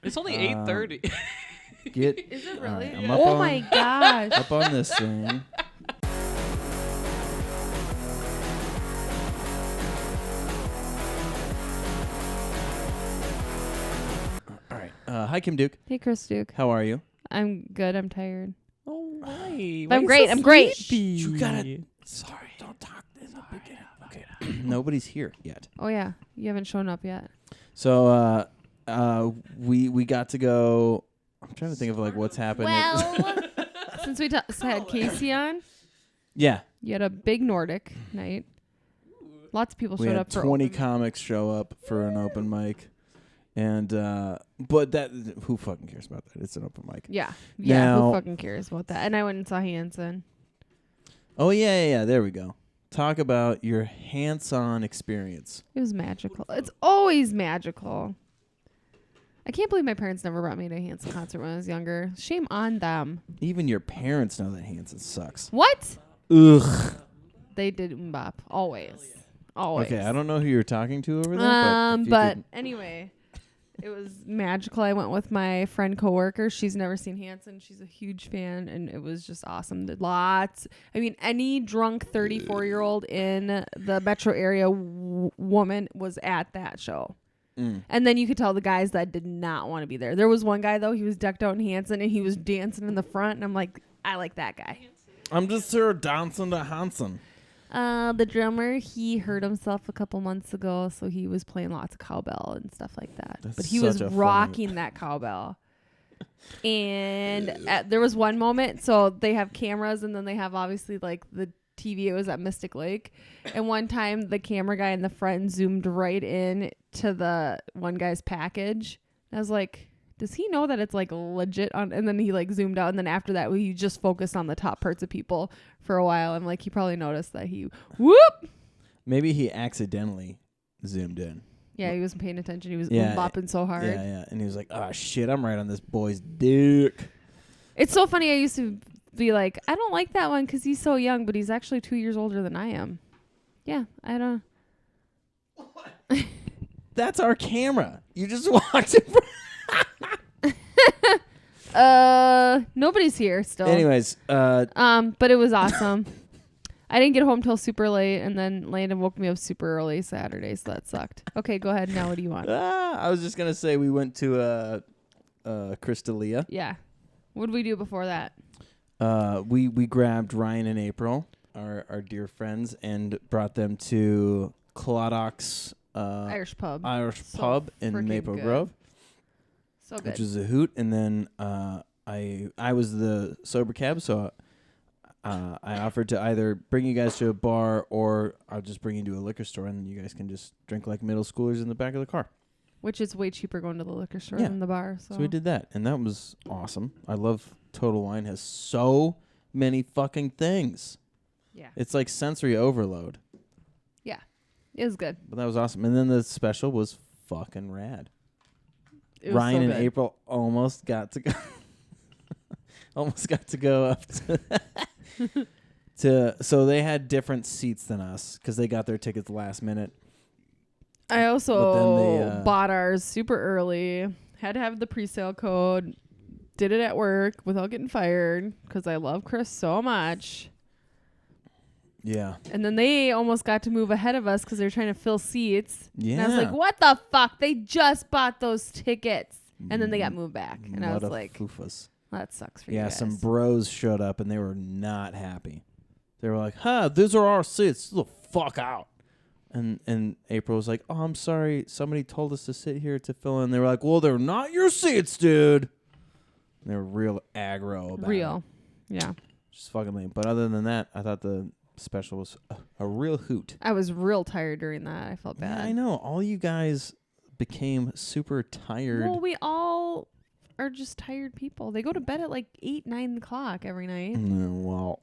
It's only 8:30. Is it really? Right, oh my gosh. Up on this thing. All right. Hi, Kim Duke. Hey, Chris Duke. How are you? I'm good. I'm tired. Oh, why? I'm great. I'm great. You gotta. Sorry. Don't talk in the beginning. Okay. Nobody's here yet. Oh yeah, you haven't shown up yet. So we got to go. I'm trying to think of like what's happened. Well, since we had Casey on, yeah, you had a big Nordic night. Lots of people we showed had up for 20 open comics show up for an open mic, and but that who fucking cares about that? It's an open mic. Yeah. Now, who fucking cares about that? And I went and saw Hanson. Oh yeah. There we go. Talk about your hands-on experience. It was magical. It's always magical. I can't believe my parents never brought me to a Hanson concert when I was younger. Shame on them. Even your parents know that Hanson sucks. What? Ugh. They did Mbop. Always. Okay, I don't know who you're talking to over there. But anyway, it was magical. I went with my friend coworker. She's never seen Hanson. She's a huge fan, and it was just awesome. Any drunk 34-year-old in the metro area woman was at that show. And then you could tell the guys that did not want to be there. There was one guy, though, he was decked out in Hanson, and he was dancing in the front, and I'm like, I like that guy. I'm just here dancing to Hanson. The drummer, he hurt himself a couple months ago, so he was playing lots of cowbell and stuff like that. But he was rocking that cowbell. And there was one moment, so they have cameras, and then they have obviously like the TV. It was at Mystic Lake, and one time the camera guy in the front zoomed right in to the one guy's package. I was like, does he know that it's like legit on? And then he like zoomed out, and then after that he just focused on the top parts of people for a while. I'm like, he probably noticed that he whoop. Maybe he accidentally zoomed in. Yeah, he wasn't paying attention. He was bopping so hard. Yeah, and he was like, "Oh shit, I'm right on this boy's dick." It's so funny. I used to be like, I don't like that one because he's so young, but he's actually 2 years older than I am. Yeah, I don't. That's our camera. You just walked in Nobody's here still. Anyways, but it was awesome. I didn't get home till super late, and then Landon woke me up super early Saturday, so that sucked. Okay, go ahead. Now what do you want? I was just gonna say we went to Crystalia. Yeah. What did we do before that? We grabbed Ryan and April, our dear friends, and brought them to Cloddock's Irish pub in Maple Grove. So good. Which is a hoot. And then I was the sober cab, so I offered to either bring you guys to a bar or I'll just bring you to a liquor store, and you guys can just drink like middle schoolers in the back of the car. Which is way cheaper going to the liquor store than the bar. So we did that, and that was awesome. I love Total Wine. Has so many fucking things. Yeah. It's like sensory overload. Yeah. It was good. But that was awesome. And then the special was fucking rad. Ryan and April almost got to go up to so they had different seats than us because they got their tickets last minute. I also bought ours super early. Had to have the pre-sale code. Did it at work without getting fired because I love Chris so much. Yeah. And then they almost got to move ahead of us because they were trying to fill seats. Yeah. And I was like, what the fuck? They just bought those tickets. And then they got moved back. And I was like, foofas. That sucks for you guys. Yeah, some bros showed up and they were not happy. They were like, these are our seats. Get the fuck out. And April was like, oh, I'm sorry. Somebody told us to sit here to fill in. They were like, well, they're not your seats, dude. And they were real aggro about it. Yeah. Just fucking lame. But other than that, I thought the special was a real hoot. I was real tired during that. I felt bad. Yeah, I know. All you guys became super tired. Well, we all are just tired people. They go to bed at like 8, 9 o'clock every night. Well.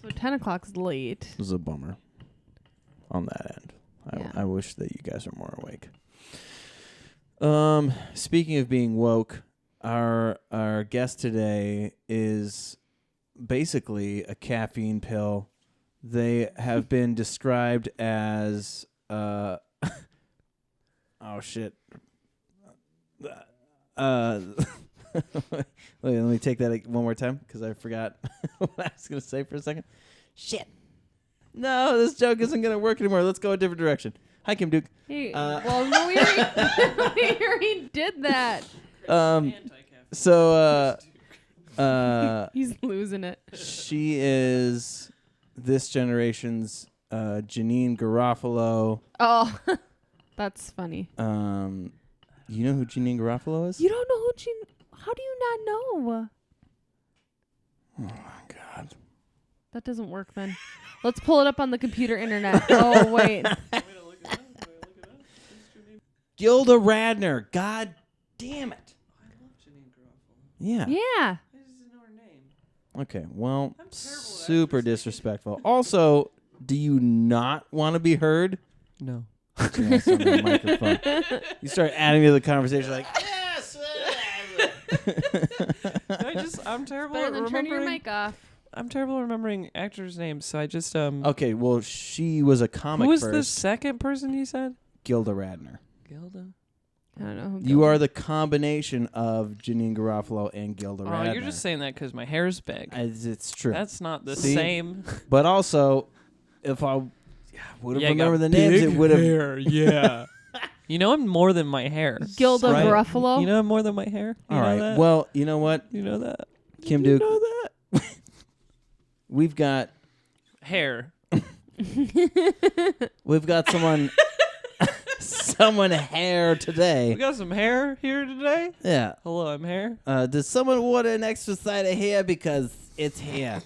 So 10 o'clock's late. It was a bummer on that end. I wish that you guys are more awake. Speaking of being woke, our guest today is basically a caffeine pill. They have been described as oh shit. Wait, let me take that one more time because I forgot what I was going to say for a second. Shit. No, this joke isn't going to work anymore. Let's go a different direction. Hi, Kim Duke. Hey, well, no, we already did that. So, He's losing it. she is this generation's Janine Garofalo. Oh, that's funny. You know who Janine Garofalo is? You don't know who how do you not know? Oh, my God. That doesn't work then. Let's pull it up on the computer internet. Oh, wait. Gilda Radner. God damn it. I love Janine Garofalo. Yeah. Yeah. I just didn't know her name. Okay, well, I'm terrible at super actors. disrespectful. Also, do you not want to be heard? No. Yes, on the microphone. You start adding to the conversation like, yes. I'm terrible Better at than turning your remembering. mic off. I'm terrible at remembering actors' names, so I just Okay, well, she was a comic Who was first. the second person you said? Gilda Radner. Gilda. I don't know who You are the combination of Janine Garofalo and Gilda Oh, Radner. you're just saying that because my hair's big. It's true. That's not the See? same. But also, if I would have Yeah, you got remembered the names, it would have. Yeah. You know I'm more than my hair. Gilda Right. Garofalo. You know I'm more than my hair. You All know right. that? Well, you know what, You know that. Kim You Duke? know that. We've got Hair. someone hair today. We got some hair here today. Yeah. Hello, I'm hair. Does someone want an extra side of hair because it's hair?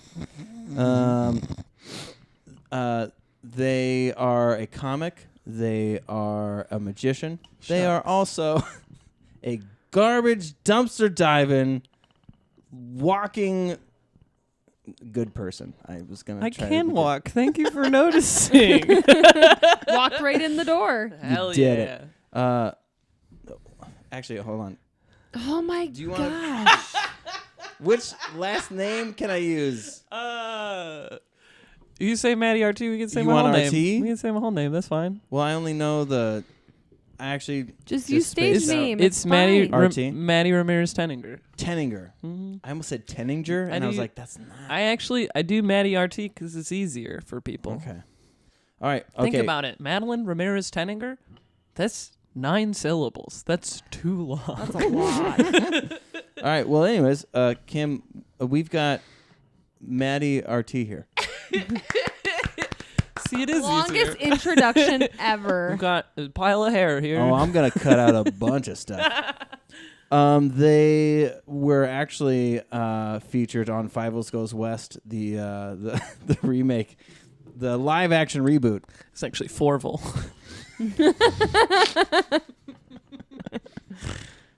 They are a comic. They are a magician. They are also a garbage dumpster diving, walking good person. I was gonna. I try can to walk. Thank you for noticing. Walked right in the door. Hell did yeah. it. Actually, hold on. Oh my Do you wanna- gosh. Which last name can I use? You say Madi RT, we can say You my whole want name. RT? We can say my whole name. That's fine. Well, I only know the. I actually Just use stage spaced out. name. It's Maddie fine. RT. Maddie Ramirez Tenninger. Tenninger. Mm-hmm. I almost said Tenninger, and I was do- like, that's not. I do Maddie RT because it's easier for people. Okay. All right. Okay. Think about it. Madeline Ramirez Tenninger. That's 9 syllables. That's too long. That's a lot. All right. Well, anyways, Kim, we've got Madi RT here. See, it is Longest easier. introduction ever. We've got a pile of hair here. Oh, I'm gonna cut out a bunch of stuff. They were actually featured on Fievel Goes West, the remake, the live action reboot. It's actually Forval.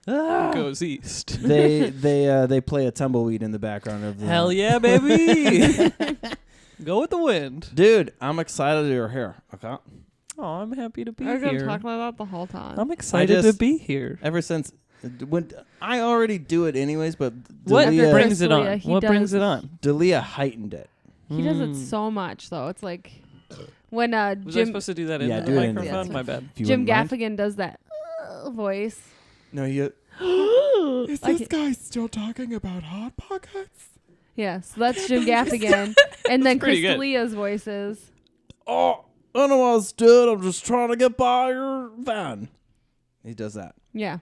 Goes east. They play a tumbleweed in the background of the. Hell yeah, baby. Go with the wind. Dude, I'm excited you're here. Okay. Oh, I'm happy to be I was gonna here. talk about that the whole time. I'm excited to be here. Ever since when I already do it anyways, but What Dalia, brings it Dalia, on? he What brings does- it on? Dalia heightened it. He does it Mm. so much though. It's like when Was I Jim supposed to do that Yeah, into do the it into microphone? the- My bad. If you Jim wouldn't mind. Gaffigan does that voice. No, you. Is this guy still talking about Hot Pockets? Yeah, so that's Jim Gaffigan. And then pretty Chris good. D'Elia's voices. Oh, I don't know what I was doing. I'm just trying to get by your van. He does that. Yeah.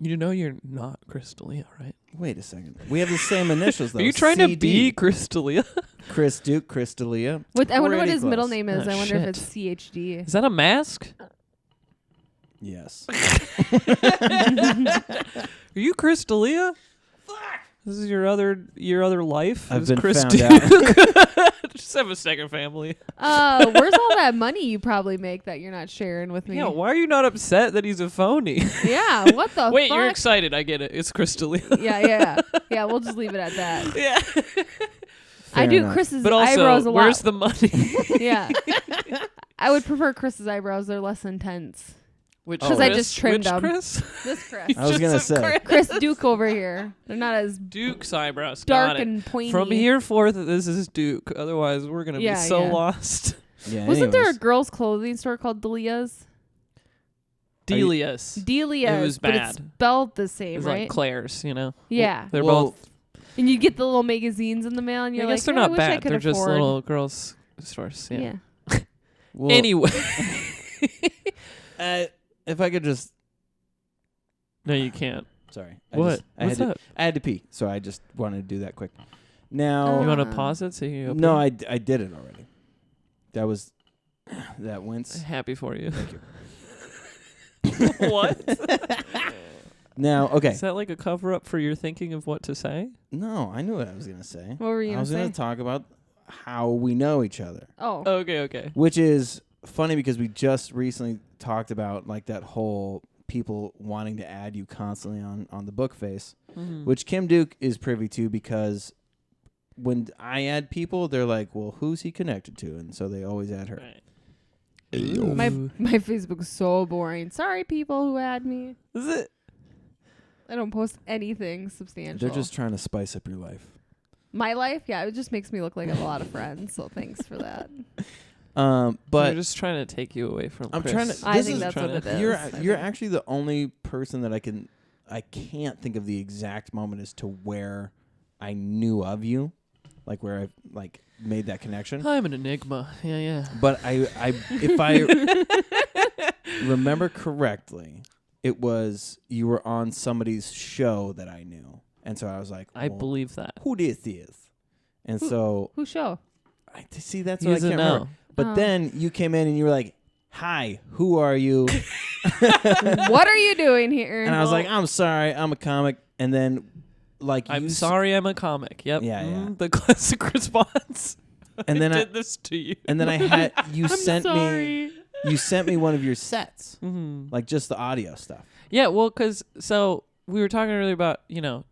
You know you're not Chris D'Elia, right? Wait a second. We have the same initials, though. Are you trying to CD. be Chris D'Elia? Chris Duke, Chris D'Elia? I wonder what Pretty his middle close. name is. Oh, I wonder if shit. it's CHD. Is that a mask? Yes. Are you Chris D'Elia? Fuck. This is your other life. I've is been Chris found Duke. out. Just have a second family. Where's all that money you probably make that you're not sharing with me? Yeah, why are you not upset that he's a phony? Yeah, what the Wait, fuck? you're excited. I get it. It's Chris D'Elia. Yeah. Yeah, we'll just leave it at that. Yeah. I Fair do enough. Chris's But also, eyebrows a lot. where's the money? Yeah. I would prefer Chris's eyebrows. They're less intense. Which 'Cause I just trimmed Which them. Chris? This Chris. I was going to Just said say. Chris Duke over here. They're not as Duke's eyebrows. dark Got it. and pointy. From here forth, this is Duke. Otherwise, we're gonna Yeah, be so yeah. lost. Yeah, Wasn't there a anyways. girls' clothing store called Delia's? Delia's. Delia's. It was but bad. it's spelled the It same, was right? like Claire's, you know. Yeah. They're Well, both. And you get the little magazines in the mail, and I you're guess like, they're "Yeah, I not wish I bad. could They're just afford." little girls' stores. Yeah. well, Anyway. if I could just. No, you can't. Sorry. What? What's up? I had to pee, so I just wanted to do that quick. Now. You want to pause it so you can go No, pee? I did it already. That was. That wince. Happy for you. Thank you. What? Now, okay. Is that like a cover up for your thinking of what to say? No, I knew what I was going to say. What were you I going was to going say? to talk about how we know each other, Oh. Okay. which is funny because we just recently talked about like that whole people wanting to add you constantly on the book face, which Kim Duke is privy to because when I add people, they're like, well, who's he connected to? And so they always add her. Right. My Facebook's so boring. Sorry, people who add me. Is it? I don't post anything substantial. They're just trying to spice up your life. My life? Yeah, it just makes me look like I have a lot of friends, so thanks for that. But They're just trying to take you away from I'm Chris. trying to. I this think is that's what it is. You're actually the only person that I can't think of the exact moment as to where I knew of you, like where I like made that connection. I'm an enigma. Yeah. But if I remember correctly, it was you were on somebody's show that I knew, and so I was like, I well, believe that. who this is, and so Who show? I see that's what I He's a can't no. remember. But Oh. then you came in and you were like, "Hi, who are you?" What are you doing here? And I was like, "I'm sorry, I'm a comic." And then, like, I'm you sorry I'm a comic. Yep. Yeah, yeah. The classic response. And then I did this to you. and then I had you I'm sent sorry. me you sent me one of your sets, Mm-hmm. like just the audio stuff. Yeah, well, so we were talking earlier about,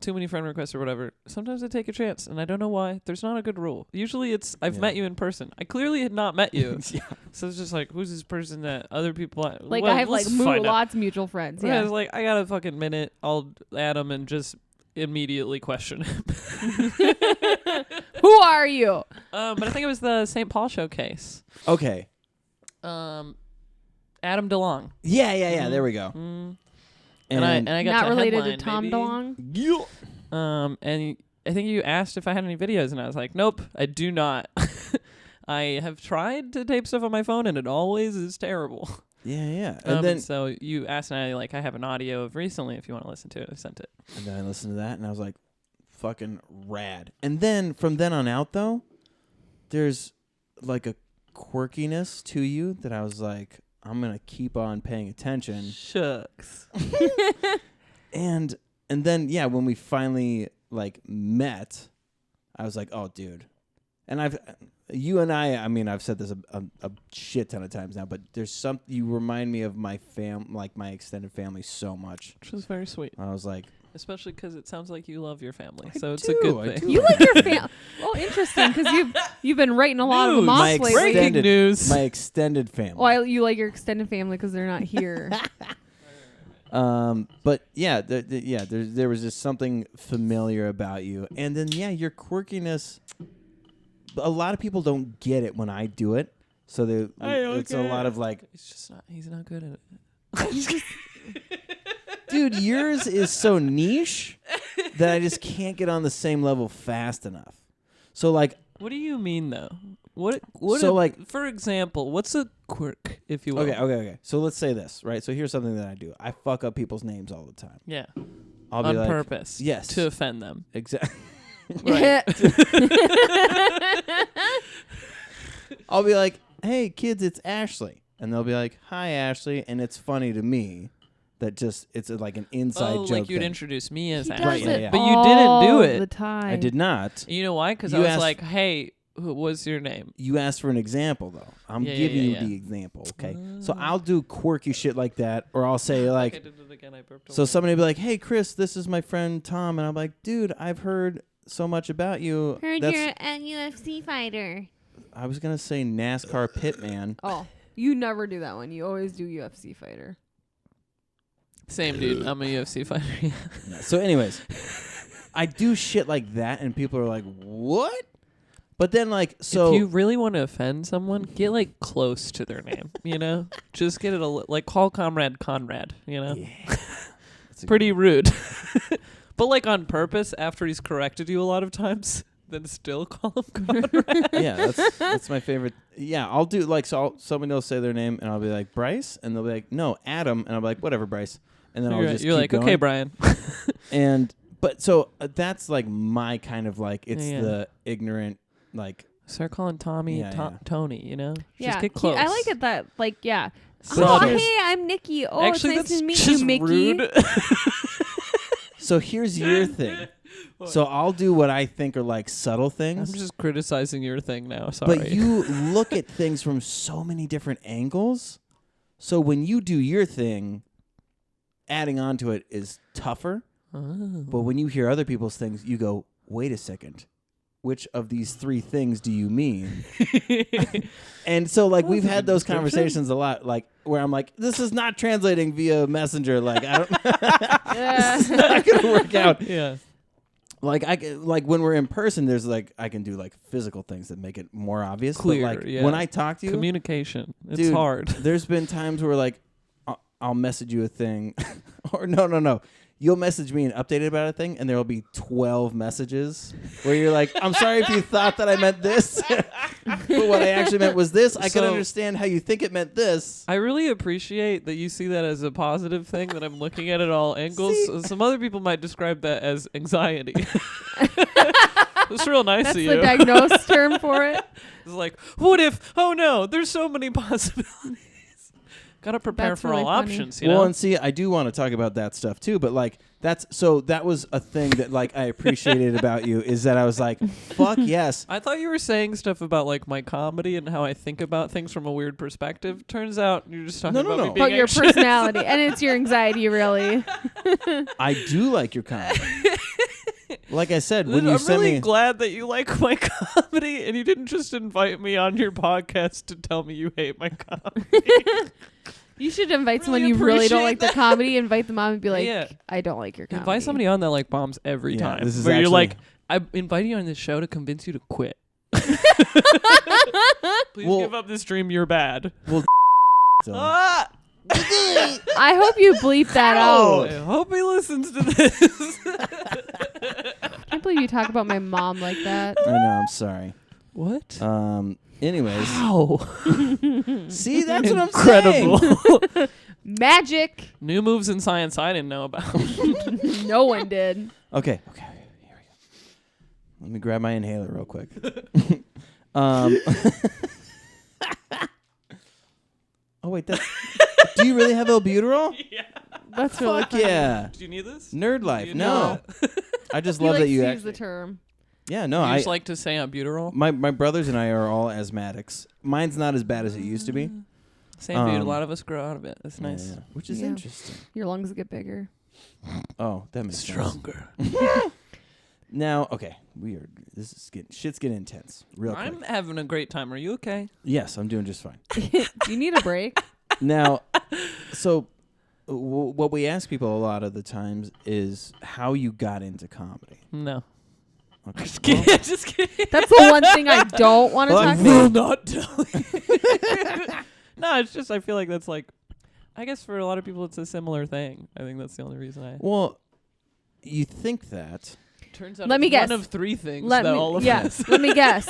too many friend requests or whatever. Sometimes I take a chance, and I don't know why. There's not a good rule. Usually it's, I've Yeah. met you in person. I clearly had not met you. Yeah. So it's just like, who's this person that other people... Like, well, I have, let's like, find out. lots of mutual friends. Yeah, Yeah. it's like, I got a fucking minute. I'll add him and just immediately question him. Who are you? But I think it was the St. Paul showcase. Okay. Adam DeLong. Yeah. There we go. And I got Not to related headline, to Tom baby. DeLong? Yeah. And I think you asked if I had any videos, and I was like, nope, I do not. I have tried to tape stuff on my phone, and it always is terrible. Yeah. And then so you asked, and I have an audio of recently. If you want to listen to it, I sent it. I listened to that and I was like, fucking rad. And then from then on out though, there's like a quirkiness to you that I was like, I'm gonna keep on paying attention. Shucks. And then when we finally like met, I was like, oh dude. And you and I mean, I've said this a shit ton of times now, but there's you remind me of my my extended family so much. Which was very sweet. I was like, Especially because it sounds like you love your family. I So it's do, a I good thing. do. You like your family? Oh, interesting, because you've been writing a lot of them News. off My lately. Breaking news. my extended family. Well, you like your extended family because they're not here. But yeah, there was just something familiar about you, and then your quirkiness. A lot of people don't get it when I do it, so it's a lot of like, It's just not. He's not good at it. dude, yours is so niche that I just can't get on the same level fast enough. So like, What do you mean though? What? So, like- for example, what's a quirk, if you will? okay. So let's say this, right? So here's something that I do. I fuck up people's names all the time. Yeah. I'll be On like, purpose. yes. To offend them. exactly. Right. I'll be like, hey kids, it's Ashley, and they'll be like, hi Ashley, and it's funny to me that it's like an inside joke. like you'd thing. introduce me as He Ashley. does Right, it yeah. But you didn't do all it. the time. I did not. You know why? Because I You was asked- like, hey, what's your name? You asked for an example though. I'm Yeah, giving yeah, you yeah. the example, okay? So I'll do quirky shit like that, or I'll say like, I did it again. I burped so somebody will be like, hey Chris, this is my friend Tom, and I'm like, dude, I've heard so much about you. Heard That's- you're a UFC fighter. I was gonna say NASCAR pitman. Oh, you never do that one. You always do UFC fighter. Same dude. I'm a UFC fighter. Yeah. So anyways, I do shit like that, and people are like, what? But then, like, so if you really want to offend someone, get like close to their name. You know, just get it like call comrade Conrad. You know, It's pretty rude. But like on purpose, after he's corrected you a lot of times, then still call him Conrad. Yeah, that's my favorite. Yeah, I'll do like somebody will say their name and I'll be like Bryce, and they'll be like no Adam, and I'll be like whatever Bryce, and then I'll just you're keep like going. okay Brian. And but so that's like my kind of like it's Yeah. the ignorant like Start calling Tommy Tony. You know, just get close. I like it that like oh Subtle. hey, I'm Nikki. Oh, Actually, it's nice that's to meet just you, Mickey. rude. So here's your thing. So I'll do what I think are like subtle things. I'm just criticizing your thing now. Sorry. But you look at things from so many different angles. So when you do your thing, adding on to it is tougher. Oh. But when you hear other people's things, you go, wait a second. Which of these three things do you mean? And so, like, we've had those conversations a lot, like, where I'm like, this is not translating via Messenger. Like, I don't, this is not going to work out. Yeah. Like, like when we're in person, there's like, I can do like physical things that make it more obvious. Clear, but like yeah. when I talk to you, Communication. It's dude, hard. There's been times where like, I'll message you a thing or no. You'll message me and update it about a thing, and there will be 12 messages where you're like, I'm sorry if you thought that I meant this, but what I actually meant was this. I can understand how you think it meant this. I really appreciate that you see that as a positive thing, that I'm looking at it all angles. Some other people might describe that as anxiety. It's real nice That's of the you. diagnosed term for it. It's like, what if, oh no, there's so many possibilities. Gotta prepare That's for really all funny. options, you Well, know? and see, I do want to talk about that stuff too, but like that was a thing that like I appreciated about you is that I was like, fuck yes. I thought you were saying stuff about like my comedy and how I think about things from a weird perspective. Turns out you're just talking about me being About your anxious. personality, and it's your anxiety, really. I do like your comedy. Like I said, when you I'm send really me glad that you like my comedy and you didn't just invite me on your podcast to tell me you hate my comedy. You should invite Really someone you really don't appreciate like the that. comedy, invite them on and be like, Yeah. I don't like your comedy. Invite somebody on that like bombs every Yeah, time. this is where you're actually- like, I'm inviting you on this show to convince you to quit. Please Well- give up this dream. You're bad. so, Ah! I hope you bleep that out. I hope he listens to this. I can't believe you talk about my mom like that. I know, I'm sorry. What? Anyways, Wow. see, that's what I'm Incredible. saying. Magic. New moves in science I didn't know about. No one did. Okay, here we go. Let me grab my inhaler real quick. Oh wait, do you really have albuterol? Yeah. That's really Fuck funny. yeah. Do you need this? Nerd Do life. you know No. that? I just He love likes that you to use actually. the term. Yeah, no, You I just like to say albuterol? my brothers and I are all asthmatics. Mine's not as bad as it used to be. Same dude. A Um, lot of us grow out of it. That's nice. Yeah, which is Yeah. interesting. Your lungs get bigger. Oh, that makes sense. Stronger. Now, okay, shit's getting intense real I'm quick. having a great time. Are you okay? Yes, I'm doing just fine. Do you need a break? Now, so what we ask people a lot of the times is how you got into comedy. No. Okay. Just kidding. Just kidding. That's the one thing I don't want to Well, talk I about. not tell you. No, it's just I feel like that's like, I guess for a lot of people it's a similar thing. I think that's the only reason I. Well, you think that. Turns out Let me it's guess. one of three things Let that me, all of yeah, us. let me guess.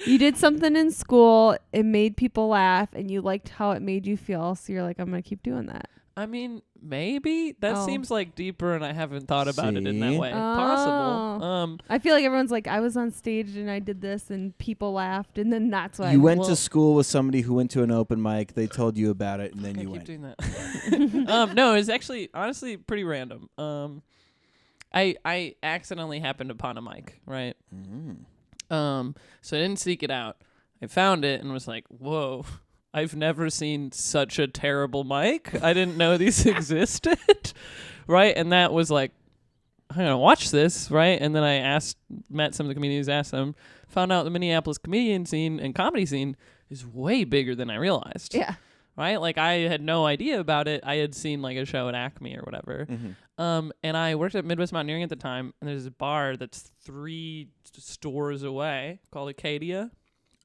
You did something in school, it made people laugh, and you liked how it made you feel, so you're like, I'm going to keep doing that. I mean, maybe that Oh. seems like deeper, and I haven't thought about it in that See? way. Oh. Possible. I feel like everyone's like, I was on stage and I did this, and people laughed, and then that's why You went well- to school with somebody who went to an open mic. They told you about it, and then Okay, you keep went. doing that. No, it's actually honestly pretty random. I accidentally happened upon a mic, right? So I didn't seek it out. I found it and was like, whoa, I've never seen such a terrible mic. I didn't know these existed, right? And that was like, I'm going to watch this, right? And then I met some of the comedians, asked them, found out the Minneapolis comedian scene and comedy scene is way bigger than I realized. Yeah. right? Like I had no idea about it. I had seen like a show at Acme or whatever. And I worked at Midwest Mountaineering at the time, and there's a bar that's 3 stores away called Acadia.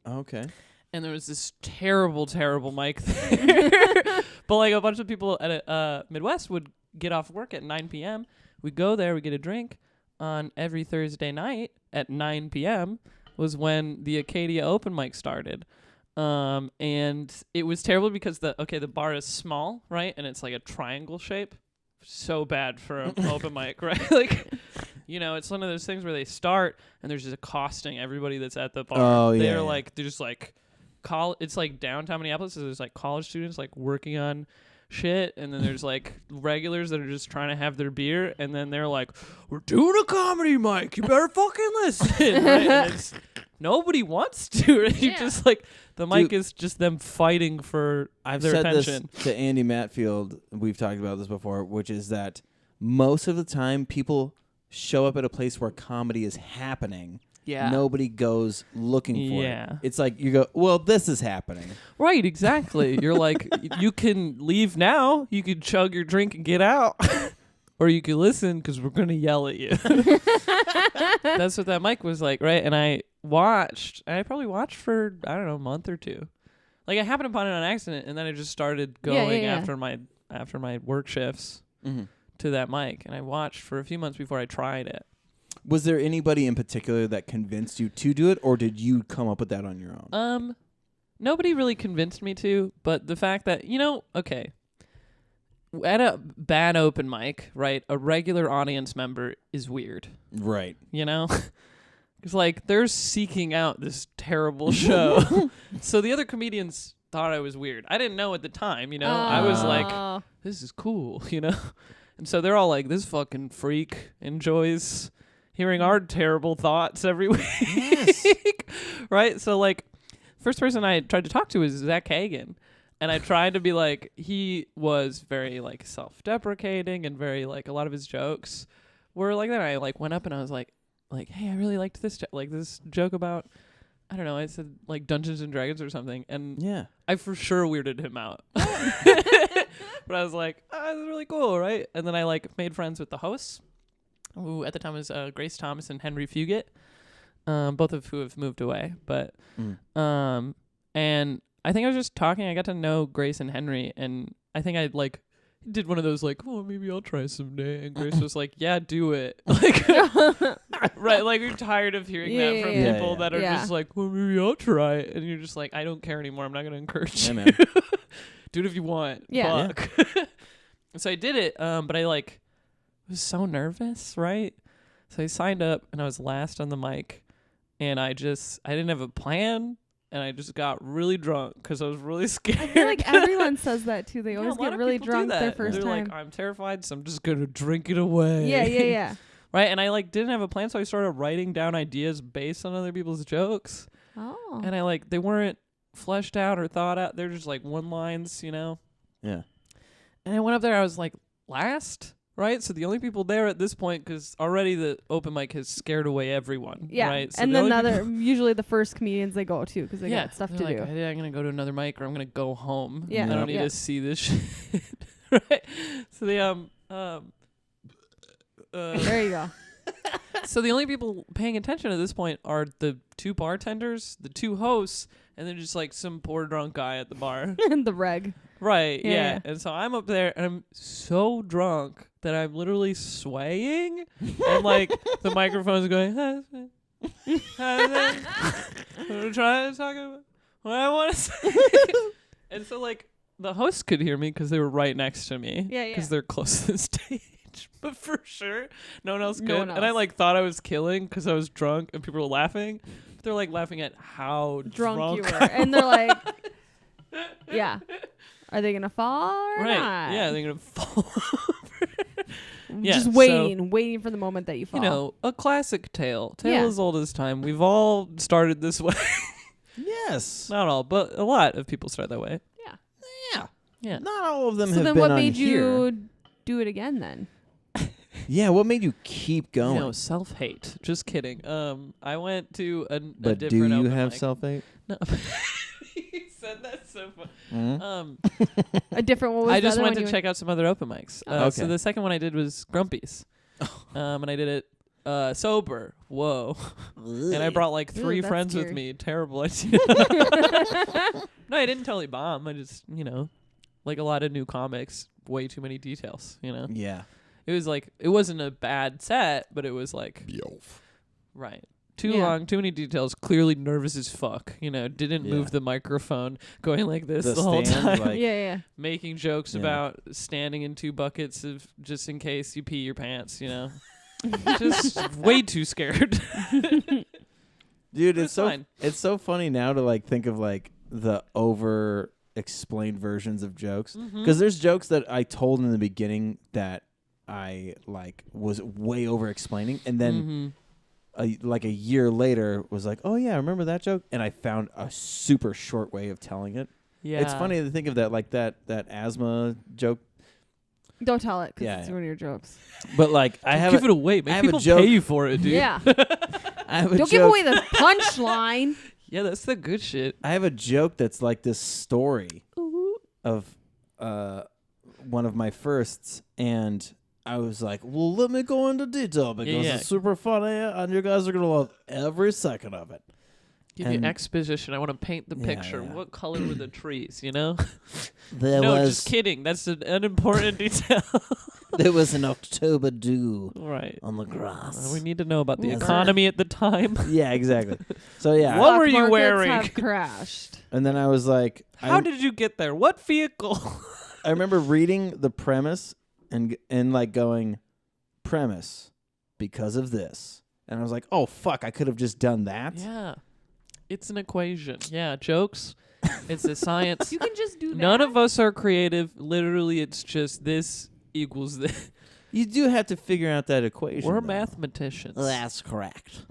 Okay. And there was this terrible mic there. But like a bunch of people at Midwest would get off work at 9 p.m. We'd go there, we get a drink on every Thursday night at 9 p.m. was when the Acadia open mic started. And it was terrible because the bar is small, right? And it's like a triangle shape. So bad for an open mic, right? Like, you know, it's one of those things where they start and they're just accosting everybody that's at the bar. Oh, yeah. They're just like, it's like downtown Minneapolis. So there's like college students like working on shit, and then there's like regulars that are just trying to have their beer, and then they're like, "We're doing a comedy mic. You better fucking listen." Right? And nobody wants to. Right? You just like the mic is just them fighting for their attention. This to Andy Matfield. We've talked about this before, which is that most of the time people show up at a place where comedy is happening. Yeah. Nobody goes looking for it. It's like you go, well, this is happening. Right, exactly. You're like, you can leave now. You can chug your drink and get out. Or you can listen because we're going to yell at you. That's what that mic was like, right? And I probably watched for, I don't know, a month or two. Like I happened upon it on accident, and then I just started going after my work shifts to that mic. And I watched for a few months before I tried it. Was there anybody in particular that convinced you to do it, or did you come up with that on your own? Nobody really convinced me to, but the fact that, at a bad open mic, right, a regular audience member is weird. Right. You know? It's like they're seeking out this terrible show. So the other comedians thought I was weird. I didn't know at the time, I was like, this is cool, And so they're all like, this fucking freak enjoys hearing our terrible thoughts every week. Yes. Right? So, like, first person I tried to talk to was Zach Hagen. And I tried to be like, he was very, like, self-deprecating and very, like, a lot of his jokes were like that. I, like, went up and I was like, hey, I really liked this, this joke about, I don't know, I said, like, Dungeons and Dragons or something. And I for sure weirded him out. But I was like, this is really cool, right? And then I, like, made friends with the hosts, who at the time was Grace Thomas and Henry Fugit, both of who have moved away. But and I think I was just talking. I got to know Grace and Henry, and I think I like did one of those like, oh, maybe I'll try someday. And Grace was like, yeah, do it. Like, right? Like you're tired of hearing that from people that are just like, well, maybe I'll try it, and you're just like, I don't care anymore. I'm not gonna encourage you. Man. Do it if you want. Yeah. Fuck. So I did it, but I like. Was so nervous, right? So I signed up and I was last on the mic, and I didn't have a plan, and I just got really drunk because I was really scared. I feel like everyone says that too. They always get really drunk their first time. They're like, I'm terrified, so I'm just gonna drink it away. Yeah. Right? And I like didn't have a plan, so I started writing down ideas based on other people's jokes. Oh. And they weren't fleshed out or thought out. They're just like one-liners, Yeah. And I went up there, I was like last. Right, so the only people there at this point, because already the open mic has scared away everyone. Yeah, right? So and then usually the first comedians they go to because they got stuff to do. I'm gonna go to another mic or I'm gonna go home. Yeah, I don't need to see this shit. Right. So they there you go. So the only people paying attention at this point are the 2 bartenders, the 2 hosts, and then just like some poor drunk guy at the bar. And the reg. Right, yeah. And so I'm up there and I'm so drunk that I'm literally swaying and like the microphone's going, I'm trying to talk about what I want to say. And so like the hosts could hear me because they were right next to me. Yeah. Because they're close to the stage. But for sure, no one else could. No one else. And I like thought I was killing because I was drunk and people were laughing. But they're like laughing at how drunk you were. And they're like, yeah. Are they gonna fall or not? Yeah, they're gonna fall over. Just waiting for the moment that you fall. A classic tale as old as time. We've all started this way. Yes. Not all, but a lot of people start that way. Yeah. Not all of them so have then been what on made here. you do it again then? Yeah, what made you keep going? No, self-hate. Just kidding. I went to a but different do you open have mic. self-hate? No. He said that so fun. Mm-hmm. A different one. I just went to check out some other open mics. Okay. So the second one I did was Grumpy's. And I did it sober. Whoa. And I brought like 3 that's friends scary. with me. Terrible idea. No, I didn't totally bomb. I just, like a lot of new comics, way too many details, Yeah. It was like, it wasn't a bad set, but it was like, right. Too long, too many details, clearly nervous as fuck, didn't move the microphone, going like this the whole time. Like, yeah. Making jokes about standing in 2 buckets of just in case you pee your pants, Just way too scared. dude, it's fine. It's so funny now to like think of like the over explained versions of jokes, because there's jokes that I told in the beginning that I like was way over explaining, and then like a year later was like, oh yeah, I remember that joke, and I found a super short way of telling it. Yeah, it's funny to think of that, like that asthma joke. Don't tell it, because Yeah, it's one of your jokes. But like, I have give it away. Make people pay you for it, dude. Yeah. I have a Don't give away the punchline. Yeah, that's the good shit. I have a joke that's like this story of one of my firsts, and I was like, well, let me go into detail because it's super funny, and you guys are going to love every second of it. Give you exposition. I want to paint the picture. Yeah. What color were the trees, There No, was just kidding. That's an unimportant detail. there was an October dew Right. on the grass. We need to know about the Was economy at the time. Yeah, exactly. So yeah, What Stock were you markets wearing? Have crashed. and then I was like, How did you get there? What vehicle? I remember reading the premise and like going, premise because of this, and I was like, oh fuck, I could have just done that. Yeah. It's an equation. Yeah, jokes. It's a science. You can just do that. None of us are creative. Literally, it's just this equals this. You do have to figure out that equation. We're though. mathematicians. That's correct.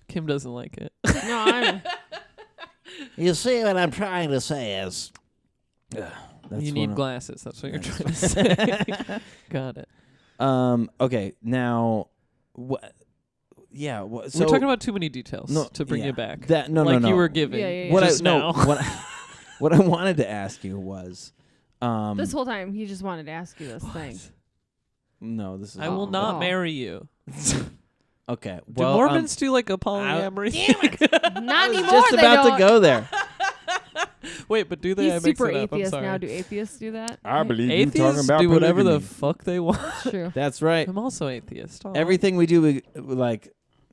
Kim doesn't like it. No, I'm. You see, what I'm trying to say is, You need glasses. That's what you're trying to say. Got it. Okay. Now, what? Yeah. So We're talking about too many details to bring yeah. you back. No, like no. you were giving. Yeah. What just now. What I wanted to ask you was, This whole time, he just wanted to ask you this thing. no, this is. I will not marry you. Okay. Do Well, Mormons do like a polyamory thing? Not I was anymore. just they about don't. to go there. Wait, but do they? I He's mixed super it up. I'm atheist sorry. now. Do atheists do that? I believe Atheists do whatever the fuck they want. True. That's right. I'm also atheist. Aw. Everything we do, we, like,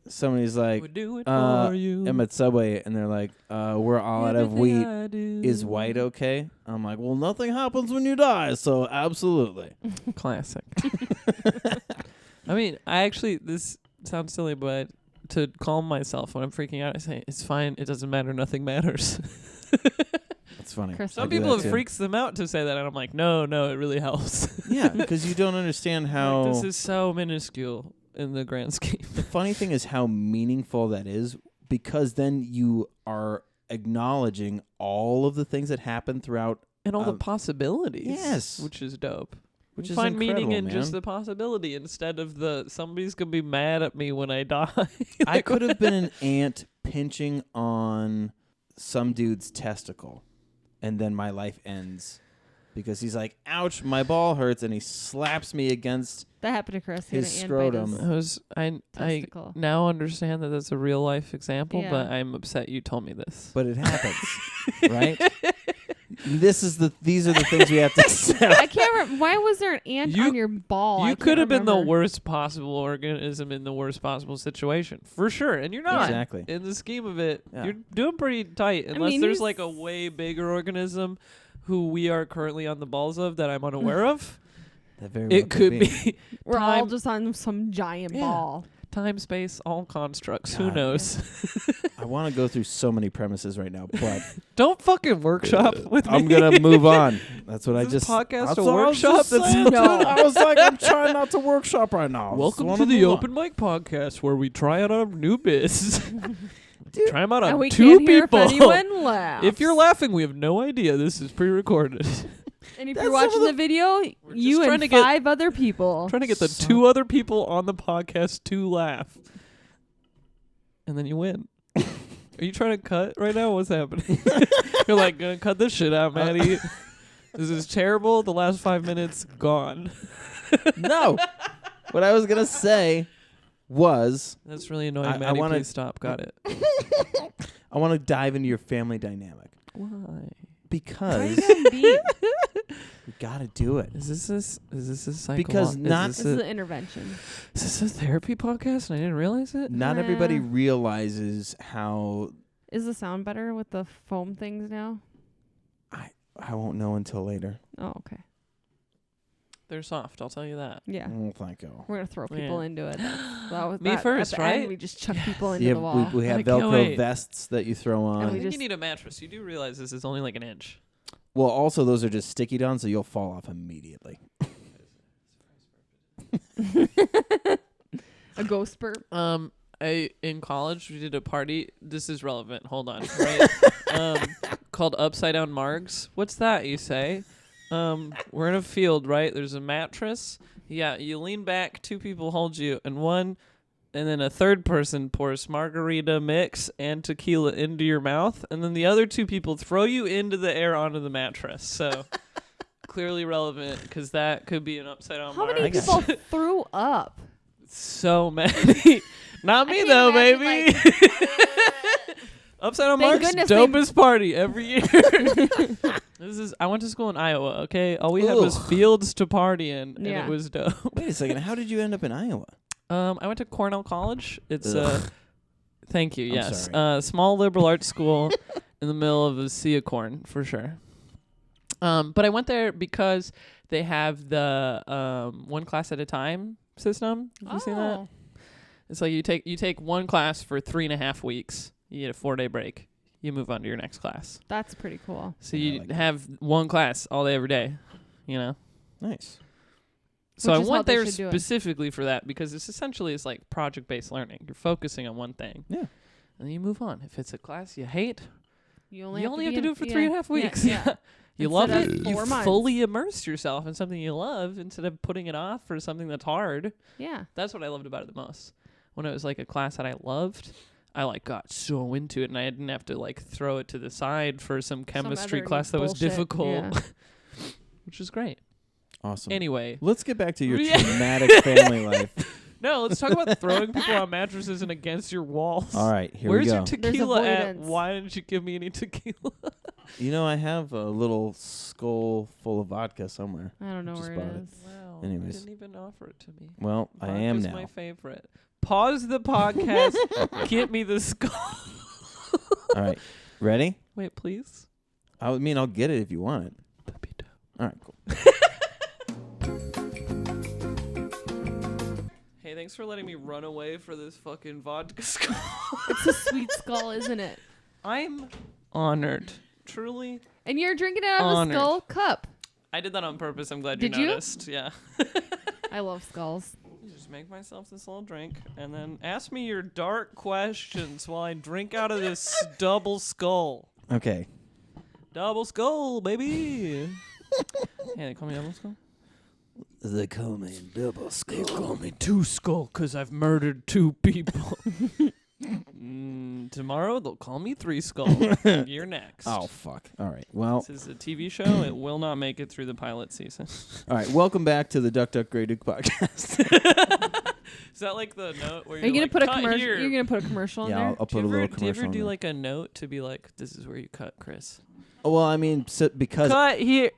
somebody's like, would do it for for you. I'm at Subway, and they're like, we're all out of Everything wheat. I do. Is white okay? I'm like, well, nothing happens when you die, so absolutely. Classic. I mean, this sounds silly, but to calm myself when I'm freaking out, I say, it's fine. It doesn't matter. Nothing matters. That's funny. Chris, Some I do people that it too. freaks them out to say that, and I'm like, no, it really helps. Yeah, because you don't understand how. Like, this is so minuscule in the grand scheme. The funny thing is how meaningful that is, because then you are acknowledging all of the things that happen throughout. And all the possibilities. Yes. Which is dope. Which You is find meaning in incredible, just man. the possibility instead of somebody's going to be mad at me when I die. I could have been an ant pinching on some dude's testicle, and then my life ends because he's like, ouch, my ball hurts, and he slaps me against That happened to Chris. He had his an ant bite scrotum. his I testicle. now understand that that's a real life example, Yeah. but I'm upset you told me this. But it happens, right? These are the things we have to accept. I can't remember. Why was there an ant on your ball? I You can't could have been the remember. worst possible organism in the worst possible situation, for sure. And you're not. Exactly. In the scheme of it, Yeah. you're doing pretty tight. Unless mean, there's he's- like a way bigger organism who we are currently on the balls of that I'm unaware of. That very well It could be We're all time, just on some giant Yeah. ball. time, space, all constructs. Who God. knows? I want to go through so many premises right now, but Don't fucking workshop with me. I'm gonna move on. That's what I Is this just podcast that's a what I was workshop? just That's- saying, No. dude. I was like, I'm trying not to workshop right now. Welcome Just to wanna the move on. Open Mic Podcast, where we try out our new biz. Try them out And on we 2 can't people. hear if anyone laughs. If you're laughing, we have no idea. This is pre-recorded. and if That's you're watching some of the video, We're you just trying and to get- 5 other people. Trying to get the So- 2 other people on the podcast to laugh. And then you win. Are you trying to cut right now? What's happening? You're like, gonna cut this shit out, Maddie. This is terrible. The last 5 minutes gone. No. What I was going to say was... That's really annoying, Maddie. Please stop. Got it. I want to dive into your family dynamic. Why? Because... deep? We got to do it. Is this a cycle? Because This is an intervention. Is this a therapy podcast and I didn't realize it? Not everybody realizes how... Is the sound better with the foam things now? I won't know until later. Oh, okay. They're soft, I'll tell you that. Yeah. Oh, thank you. We're going to throw people into it. Me first, at the right? End, we just chuck people into the wall. We have Velcro vests that you throw on. I think you need a mattress. You do realize this is only like an inch. Well, also, those are just sticky down, so you'll fall off immediately. A ghost burp. In college, we did a party. This is relevant. Hold on. Right? Called Upside Down Margs. What's that, you say? We're in a field, right? There's a mattress. Yeah, you lean back, 2 people hold you, and then a third person pours margarita mix and tequila into your mouth, and then the other 2 people throw you into the air onto the mattress. So clearly relevant because that could be an upside down. How many people threw up? So many. Not me though, baby. Upside down Mark's dopest party every year. I went to school in Iowa, okay? All we had was fields to party in, and it was dope. Wait a second. How did you end up in Iowa? I went to Cornell College. It's thank you, yes. Sorry. Small liberal arts school in the middle of a sea of corn, for sure. But I went there because they have the one class at a time system. Have you seen that? It's like you take one class for 3.5 weeks. You get a 4-day break. You move on to your next class. That's pretty cool. So you have one class all day, every day, you know? Nice. So I went there specifically for that because it's like project-based learning. You're focusing on one thing. Yeah. And then you move on. If it's a class you hate, you only have to do it for 3.5 weeks. Yeah. You love it. You months. fully immerse yourself in something you love instead of putting it off for something that's hard. Yeah. That's what I loved about it the most. When it was like a class that I loved, I got so into it and I didn't have to throw it to the side for some chemistry class that was difficult, which is great. Awesome. Anyway, let's get back to your traumatic family life. No, let's talk about throwing people on mattresses and against your walls. All right, here Where's we go. Your tequila at? Why didn't you give me any tequila? I have a little skull full of vodka somewhere. I don't know where it is. Wow. Anyways. You didn't even offer it to me. Well, I am now. My favorite. Pause the podcast. Get me the skull. All right. Ready? Wait, please. I'll get it if you want it. That'd be dope. All right, cool. Hey, thanks for letting me run away for this fucking vodka skull. It's a sweet skull, isn't it? I'm honored. Truly. And you're drinking it out of a skull cup. I did that on purpose. I'm glad you noticed. Yeah. I love skulls. Just make myself this little drink and then ask me your dark questions while I drink out of this double skull. Okay. Double skull, baby. Hey, they call me double skull? They call me double skull. They call me 2 skull because I've murdered 2 people. Tomorrow they'll call me 3 skull. You're next. Oh, fuck. All right. Well, this is a TV show. It will not make it through the pilot season. All right. Welcome back to the Duck Duck Grey Duke podcast. Is that like the note where you're gonna put a commercial? You're gonna put a commercial in there. I'll put a little commercial. Do you ever do like a note to be like, "This is where you cut, Chris"? Well, because cut here.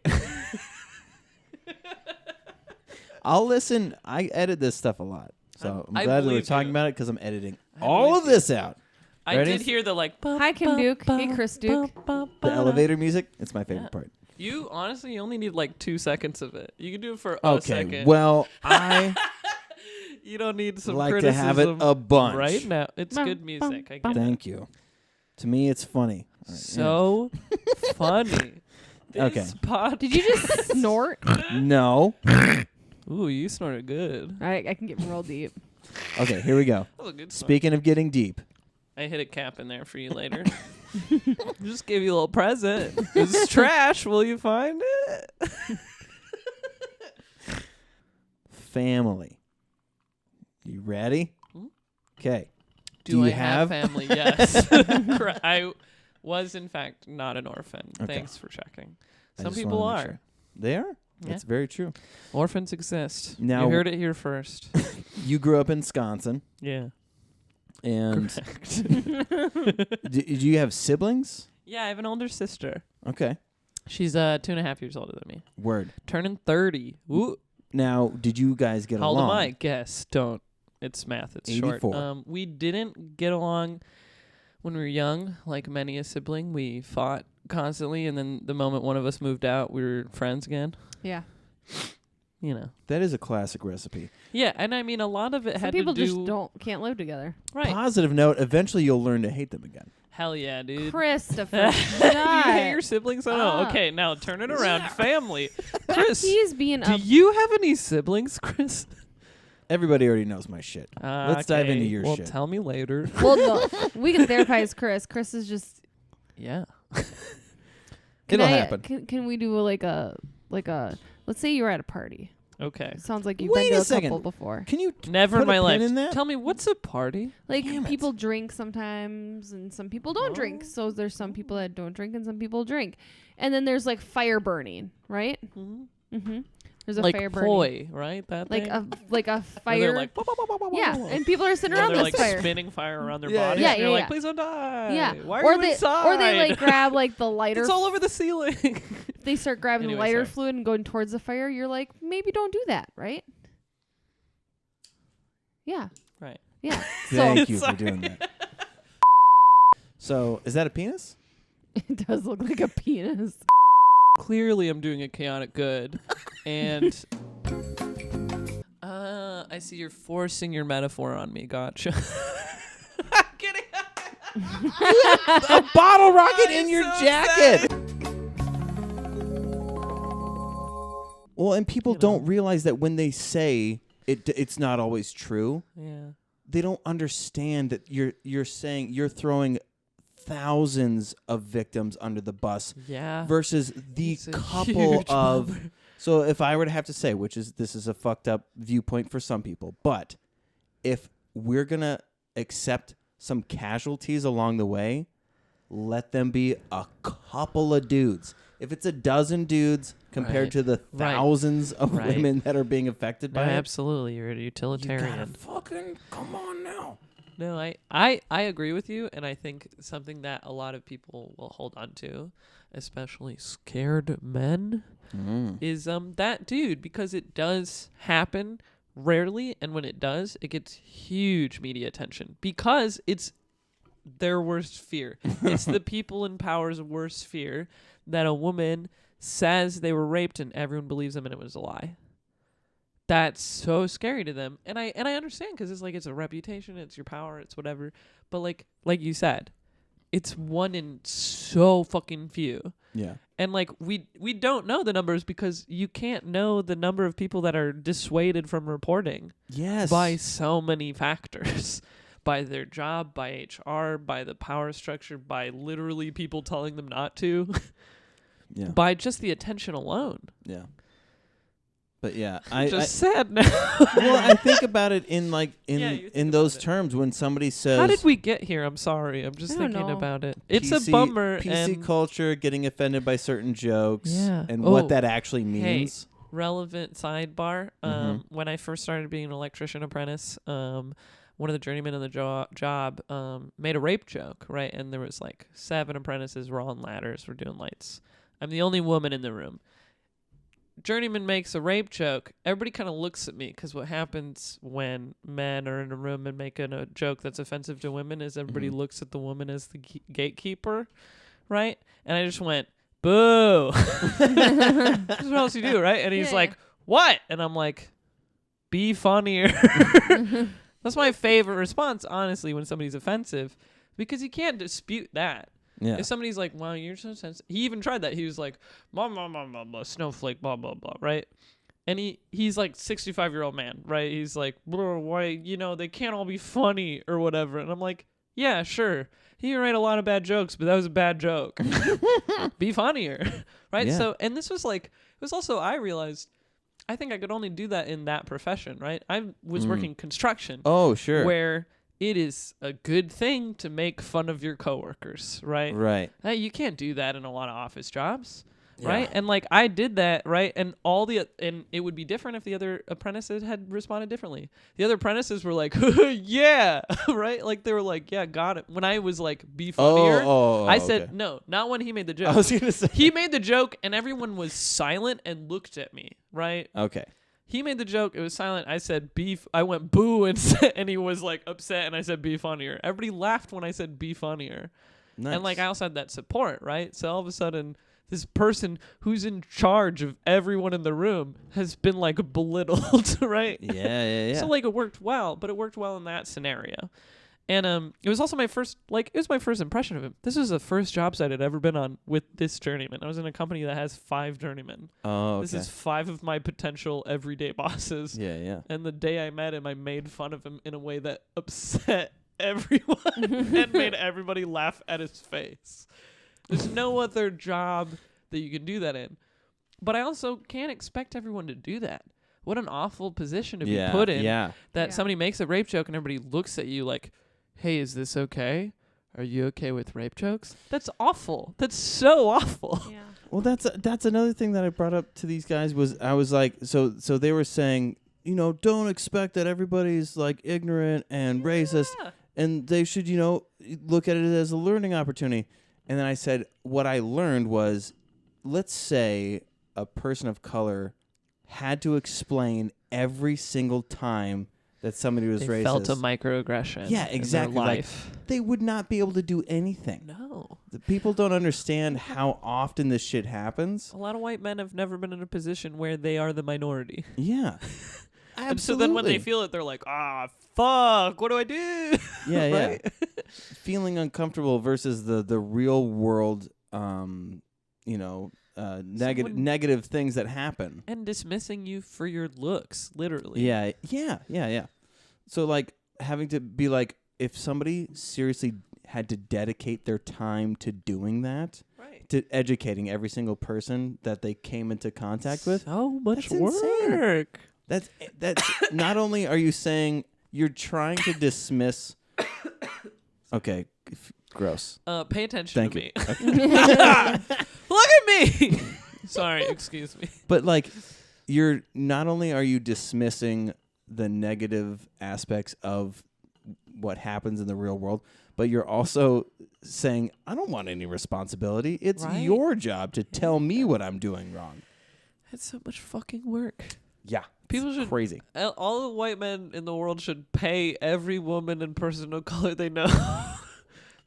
I'll listen. I edit this stuff a lot, so I'm glad that we're talking about it because I'm editing all of this out. I did hear the Hi, Kim Duke. Hey, Chris Duke. The elevator music. It's my favorite part. You honestly only need 2 seconds of it. You can do it for a second. Okay. Well, I you don't need some like criticism to have it a bunch right now. It's good music. I get Thank you. To me, it's funny. Right, so funny. Okay. Did you just snort? No. Ooh, you snorted good. I can get real deep. Okay, here we go. That was a good snort. Speaking of getting deep. I hit a cap in there for you later. Just gave you a little present. It's trash. Will you find it? Family. You ready? Okay. Do I you have family? Yes. I was, in fact, not an orphan. Okay. Thanks for checking. I Some just people wanna make are. sure. They are? Yeah. That's very true. Orphans exist. Now- you heard it here first. You grew up in Wisconsin, Yeah. and Correct. do you have siblings? Yeah, I have an older sister. Okay. She's 2.5 years older than me. Word. Turning 30. Ooh. Now, did you guys get How old along? am I? Guess. Don't. It's math. It's 84. short. We didn't get along when we were young, like many a sibling. We fought constantly, and then the moment one of us moved out, we were friends again. Yeah. You know. That is a classic recipe. Yeah, and I mean, a lot of it Some had people to do... just can't live together. Right. Positive note, eventually you'll learn to hate them again. Hell yeah, dude. Christopher. Do you hate your Stop. siblings? I don't know. Okay, now turn it around. Family. Chris, He's being do a you have any siblings, Chris? Everybody already knows my shit. Let's dive into your well, shit. tell me later. well, no, we can therapize Chris. Chris is just. Yeah. It'll happen. Can we do like a let's say you're at a party. Okay. Sounds like you've Wait been to a a couple second. before. Can you Never put in my a life. pin in that? Tell me, what's a party? Like Damn it. people drink sometimes and some people don't drink. So there's some people that don't drink and some people drink. And then there's like fire burning, right? Mm-hmm. There's a Like fire burning. poi, right? That Like thing? a Where fire. they're like, yeah, and people are sitting and around they're this like fire. spinning fire around their Yeah, bodies. yeah. and you're Yeah, like, yeah. please don't die. Yeah. Why or are you they inside? or they like grab like the lighter. It's all over the ceiling. They start grabbing Anyway, lighter sorry. fluid and going towards the fire. You're like, maybe don't do that, right? Yeah. Right. Yeah. So Thank you for Sorry. doing that. So, is that a penis? it does look like a penis. Clearly, I'm doing a chaotic good, and I see you're forcing your metaphor on me. Gotcha. I'm kidding. A bottle rocket in your so jacket. Well, and people You know. don't realize that when they say it's not always true. Yeah. They don't understand that you're saying you're throwing thousands of victims under the bus Yeah. versus the It's a couple huge of. number. So if I were to have to say, this is a fucked up viewpoint for some people, but if we're gonna accept some casualties along the way, let them be a couple of dudes. If it's a dozen dudes compared Right. to the Right. thousands of Right. women that are being affected No, by it, absolutely. You're a you utilitarian. gotta fucking come on now. No, I agree with you, and I think something that a lot of people will hold on to, especially scared men, is that dude, because it does happen rarely, and when it does, it gets huge media attention because it's their worst fear. It's the people in power's worst fear that a woman says they were raped and everyone believes them and it was a lie. That's so scary to them, and I understand because it's like it's a reputation, it's your power, it's whatever. But like you said, it's one in so fucking few, Yeah. and like we don't know the numbers because you can't know the number of people that are dissuaded from reporting Yes. by so many factors, by their job, by HR, by the power structure, by literally people telling them not to, Yeah. by just the attention alone. Yeah. But yeah, Sad now. well, I think about it in like Yeah, you think in about those it. terms when somebody says How did we get here? I'm sorry. I'm just I don't thinking know. about it. It's PC a bummer. PC and culture getting offended by certain jokes Yeah. and Oh, what that actually means. relevant sidebar. Mhm. When I first started being an electrician apprentice, one of the journeymen in the job made a rape joke, right? And there was like 7 apprentices. We're all on ladders. We're doing lights. I'm the only woman in the room. Journeyman makes a rape joke. Everybody kind of looks at me because what happens when men are in a room and making a joke that's offensive to women is everybody Mhm. looks at the woman as the gatekeeper, right? And I just went, boo. That's what else you do, right? And he's Yeah, like, what? And I'm like, be funnier. That's my favorite response, honestly, when somebody's offensive, because you can't dispute that. Yeah. If somebody's like, wow, you're so sensitive. He even tried that. He was like, blah, blah, blah, blah, blah, snowflake, blah, blah, blah, right? And he's like 65-year-old man, right? He's like, blah, why, they can't all be funny or whatever. And I'm like, yeah, sure. He can write a lot of bad jokes, but that was a bad joke. Be funnier, right? Yeah. So, and this was like, it was also, I realized, I think I could only do that in that profession, right? I was working construction. Oh, sure. Where it is a good thing to make fun of your coworkers, right? Right. You can't do that in a lot of office jobs. Yeah. Right. And like I did that. Right. And and it would be different if the other apprentices had responded differently. The other apprentices were like, yeah. Right. Like they were like, yeah, got it. When I was like, be funnier, I said, okay. no, not when he made the joke. I was going to say. He made the joke and everyone was silent and looked at me. Right. Okay. He made the joke. It was silent. I said, I went boo and and he was like upset. And I said, be funnier. Everybody laughed when I said, be funnier. Nice. And like I also had that support. Right. So all of a sudden, this person who's in charge of everyone in the room has been like belittled, right? Yeah. So like it worked well, but it worked well in that scenario. And it was also my first impression of him. This was the first job site I'd ever been on with this journeyman. I was in a company that has 5 journeymen. Oh, okay. This is 5 of my potential everyday bosses. Yeah. And the day I met him, I made fun of him in a way that upset everyone and made everybody laugh at his face. There's no other job that you can do that in. But I also can't expect everyone to do that. What an awful position to be put in. Yeah. That somebody makes a rape joke and everybody looks at you like, hey, is this okay? Are you okay with rape jokes? That's awful. That's so awful. Yeah. Well, that's another thing that I brought up to these guys was I was like, so they were saying, don't expect that everybody's like ignorant and racist, and they should, look at it as a learning opportunity. And then I said, what I learned was, let's say a person of color had to explain every single time that somebody was racist. Felt a microaggression. Yeah, exactly. In their life. Like, they would not be able to do anything. No. The people don't understand how often this shit happens. A lot of white men have never been in a position where they are the minority. Yeah. And Absolutely. so then when they feel it, they're like, fuck, what do I do? Yeah, right? yeah. Feeling uncomfortable versus the real world, negative things that happen. And dismissing you for your looks, literally. Yeah. So, like, having to be like, if somebody seriously had to dedicate their time to doing that, right, to educating every single person that they came into contact with, so much that's work. Insane. That's not only are you saying you're trying to dismiss. Okay, gross. Pay attention Thank to you. me. Okay. Look at me. Sorry, excuse me. But like, you're not only are you dismissing the negative aspects of what happens in the real world, but you're also saying, I don't want any responsibility. It's your job to tell me what I'm doing wrong. It's so much fucking work. Yeah. People should crazy. All the white men in the world should pay every woman and person of color they know.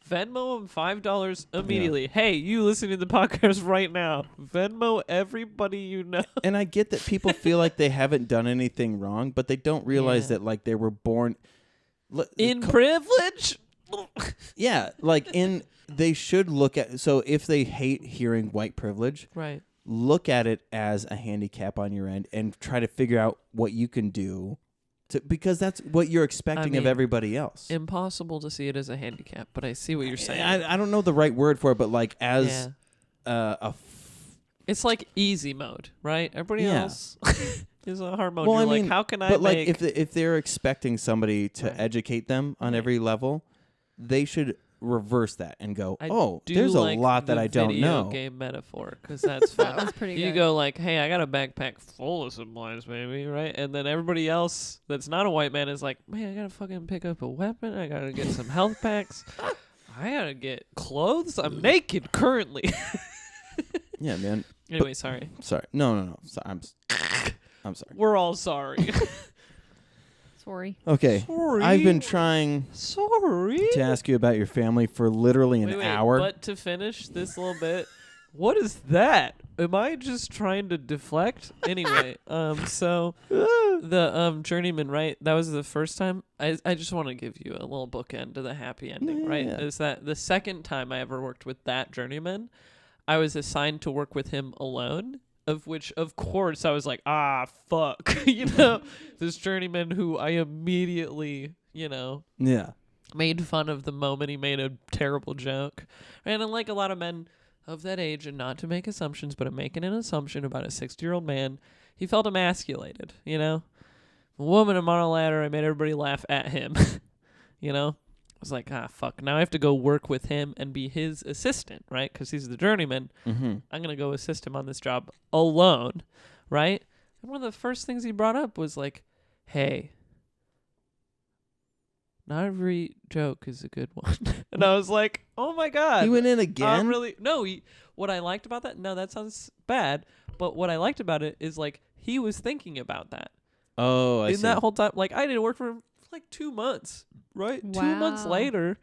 Venmo them $5 immediately. Yeah. Hey, you listening to the podcast right now, Venmo everybody you know. And I get that people feel like they haven't done anything wrong, but they don't realize that like they were born in privilege. Yeah, like they should look at, so if they hate hearing white privilege, right, look at it as a handicap on your end and try to figure out what you can do because that's what you're expecting of everybody else. Impossible to see it as a handicap, but I see what you're saying. I don't know the right word for it, but like as it's like easy mode, right? Everybody else is a hard mode. Well, you're I mean, like, how can I but make... like if they're expecting somebody to educate them on every level, they should reverse that and go, there's a lot that I don't know. Game metaphor, because that's fun. That was pretty good. You go like, hey, I got a backpack full of supplies, baby, right? And then everybody else that's not a white man is like, man, I gotta fucking pick up a weapon. I gotta get some health packs. I gotta get clothes. I'm naked currently. Yeah, man. Anyway, sorry. Sorry. No. I'm sorry. We're all sorry. Sorry. Okay. Sorry. I've been trying to ask you about your family for literally an hour. But to finish this little bit, what is that? Am I just trying to deflect? Anyway, so the journeyman, right? That was the first time. I just want to give you a little bookend to the happy ending, right? Is that the second time I ever worked with that journeyman, I was assigned to work with him alone. Of which, of course, I was like, fuck. This journeyman who I immediately, made fun of the moment he made a terrible joke. And unlike a lot of men of that age, and not to make assumptions, but I'm making an assumption about a 60-year-old man, he felt emasculated, A woman, I'm on a ladder, I made everybody laugh at him. you know? I was like, fuck. Now I have to go work with him and be his assistant, right? Because he's the journeyman. Mm-hmm. I'm going to go assist him on this job alone, right? And one of the first things he brought up was like, hey, not every joke is a good one. And I was like, oh my God. He went in again? What I liked about that, no, that sounds bad. But what I liked about it is like, he was thinking about that. Oh, I see. In that whole time, like I didn't work for him for like 2 months, right? Wow. 2 months later,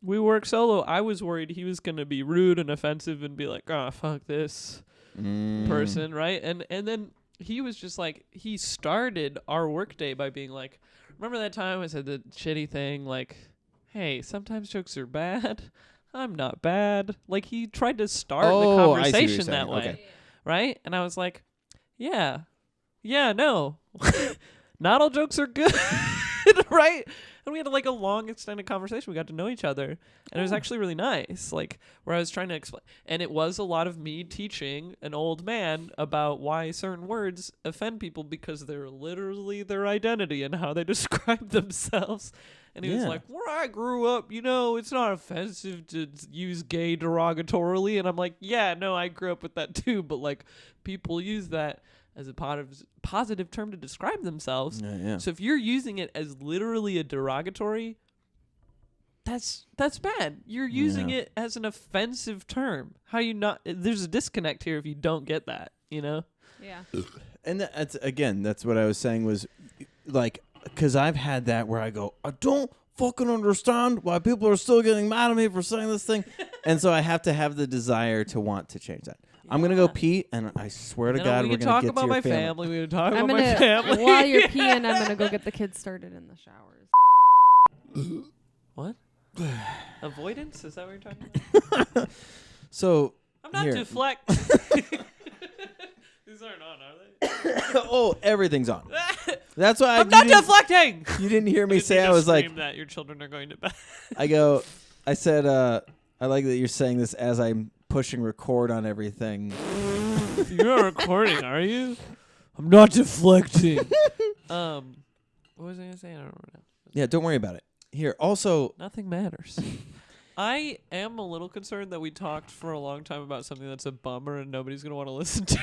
we worked solo. I was worried he was going to be rude and offensive and be like, oh, fuck this person, right? And then he was just like, he started our workday by being like, remember that time I said the shitty thing, like, hey, sometimes jokes are bad. I'm not bad. Like, he tried to start the conversation that way, okay. Right? And I was like, yeah, no. Not all jokes are good, right? And we had like a long extended conversation. We got to know each other, and it was actually really nice. Like where I was trying to explain, and it was a lot of me teaching an old man about why certain words offend people because they're literally their identity and how they describe themselves. And he was like, where I grew up, it's not offensive to use gay derogatorily. And I'm like, yeah, no, I grew up with that too. But like people use that as a positive term to describe themselves. Yeah. So if you're using it as literally a derogatory, that's bad. You're using it as an offensive term. How you not? There's a disconnect here if you don't get that. Yeah. And that's what I was saying was like, because I've had that where I go, I don't fucking understand why people are still getting mad at me for saying this thing. And so I have to have the desire to want to change that. Yeah. I'm going to go pee, and I swear to God, we're going to get to your family. We can talk about my family. We can talk about my family. While you're peeing, I'm going to go get the kids started in the showers. What? Avoidance? Is that what you're talking about? So I'm not deflecting. These aren't on, are they? Oh, everything's on. That's why I'm not deflecting. You didn't hear me say I was like that your children are going to bed. I said I like that you're saying this as I'm pushing record on everything. You're not recording, are you? I'm not deflecting. What was I gonna say? I don't remember. Yeah, don't worry about it. Here, also, nothing matters. I am a little concerned that we talked for a long time about something that's a bummer and nobody's gonna want to listen to.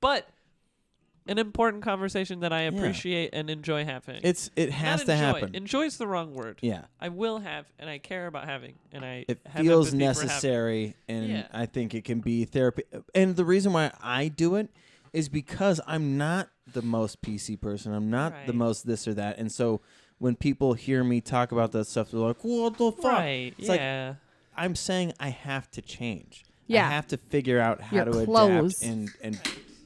But an important conversation that I appreciate and enjoy having. It has to happen. Enjoy is the wrong word. Yeah. I will have, and I care about having, and it feels necessary, and I think it can be therapy. And the reason why I do it is because I'm not the most PC person. I'm not the most this or that. And so when people hear me talk about that stuff, they're like, what the fuck? Right, it's like, I'm saying I have to change. Yeah. I have to figure out how to adapt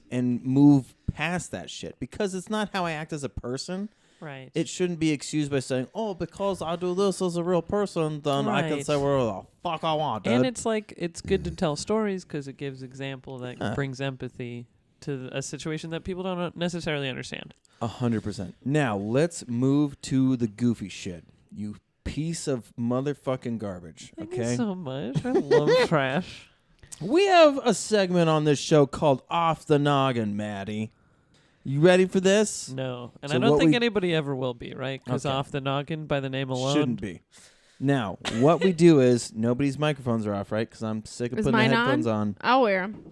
and move past that shit, because it's not how I act as a person. Right. It shouldn't be excused by saying, oh, because I do this as a real person, then I can say whatever the fuck I want, dude. And it's like, it's good to tell stories because it gives example that brings empathy to a situation that people don't necessarily understand. 100%. Now, let's move to the goofy shit. You piece of motherfucking garbage, okay? Thank you so much. I love trash. We have a segment on this show called Off the Noggin, Maddie. You ready for this? No. And I don't think anybody ever will be, right? Because Off the Noggin, by the name alone. Shouldn't be. Now, what we do is, nobody's microphones are off, right? Because I'm sick of putting the headphones on. I'll wear them.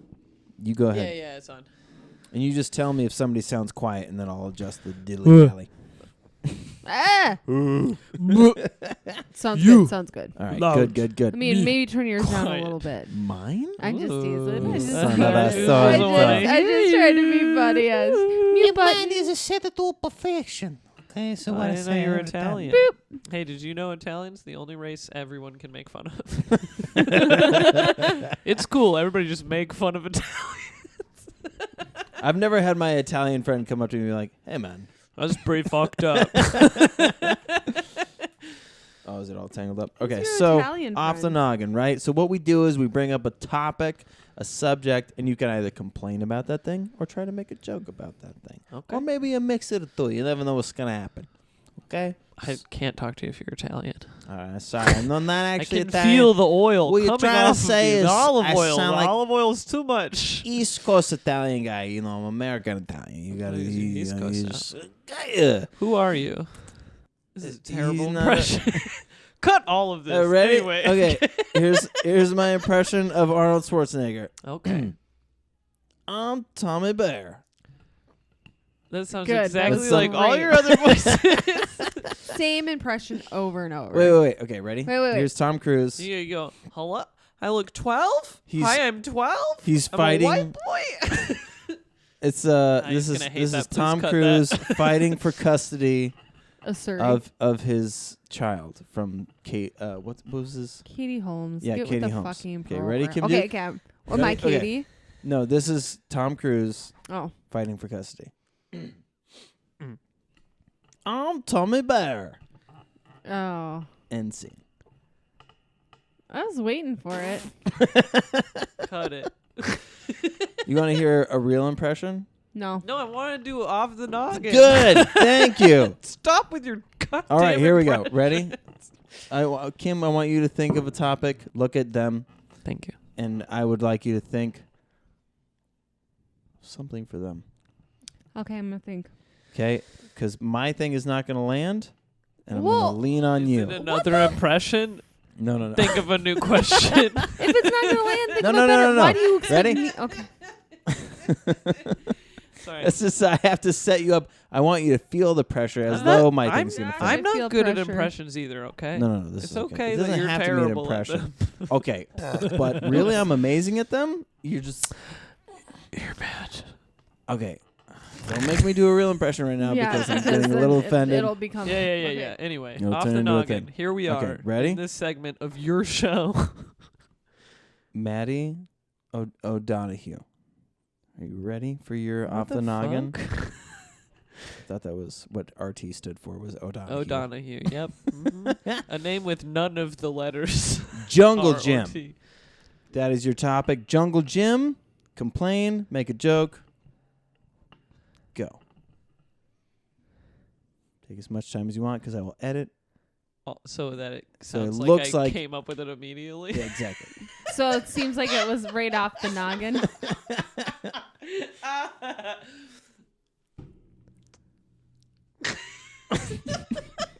You go ahead. Yeah, it's on. And you just tell me if somebody sounds quiet, and then I'll adjust the dilly-dally. Sounds good. All right, good. I mean, maybe turn yours down a little bit. Mine? I'm just teasing. I just tried to be funny as your mind is a set to perfection. Okay, so I didn't know you were Italian. Boop. Hey, did you know Italian's the only race everyone can make fun of? It's cool. Everybody just make fun of Italians. I've never had my Italian friend come up to me and be like, hey, man. That's pretty fucked up. Oh, is it all tangled up? Okay, so off the noggin, right? So what we do is we bring up a topic, a subject, and you can either complain about that thing or try to make a joke about that thing. Okay. Or maybe a mix of the two. You never know what's going to happen. Okay? I can't talk to you if you're Italian. All right, sorry. I'm not actually I can Italian. feel the oil what coming trying off to say of is the olive I oil. sound The like olive oil is too much. East Coast Italian guy. You know, I'm American Italian. You got to East Coast. Yeah. Who are you? This is a He's terrible not impression. Cut all of this. Ready? Anyway. Okay. Here's my impression of Arnold Schwarzenegger. Okay. I'm Tommy Bear. That sounds Good. exactly That's like all great. your other voices. Same impression over and over. Wait. Okay, ready? Wait. Here's Tom Cruise. You go, hello? I look 12? Hi, I'm 12? He's I'm fighting. a white boy? It's he's this gonna hate is that. Please Tom cut Cruise that. fighting for custody Asserting. of his child from Kate. What was his? Katie Holmes. Yeah, Get Katie with the Holmes. fucking Okay, ready, program. Kim Okay, Duke? Cam. Or my Ready? Okay. Katie. No, this is Tom Cruise Oh. fighting for custody. I'm Tommy Bear. Oh. End scene. I was waiting for it. Cut it. You want to hear a real impression? No. No, I want to do off the noggin. Good. Thank you. Stop with your goddamn All right, here we go. impression. Ready? Kim, I want you to think of a topic, look at them, Thank you. and I would like you to think something for them. Okay, I'm going to think. Okay? Because my thing is not going to land, and I'm Whoa. going to lean on Is you. it another impression? No. Think of a new question. If it's not going to land, think No, of no, a no, better. no, no. Why do you expect Ready? me? Okay. Sorry. It's just I have to set you up. I want you to feel the pressure as I'm though not- my I'm, thing's going to I I'm feel not good at pressure. impressions either, okay? No, this It's is okay It that doesn't you're have to be an terrible at impression. them. Okay, but really, I'm amazing at them. You're just You're bad. okay. Don't make me do a real impression right now Yeah, because I'm because getting a then little offended. It'll become. Yeah. Okay. Anyway, It'll off turn the into a noggin. thing. Here we Okay, are. ready? In this segment of your show. Maddie O'Donohue. Are you ready for your What off the noggin? fuck? I thought that was what RT stood for, was O'Donohue. O'Donohue. Yep. Mhm. A name with none of the letters. Jungle R or Jim. T. That is your topic. Jungle Jim. Complain. Make a joke. Go. Take as much time as you want because I will edit. Oh, so that it So it sounds looks I like- came up with it immediately. Yeah, exactly. So it seems like it was right off the noggin.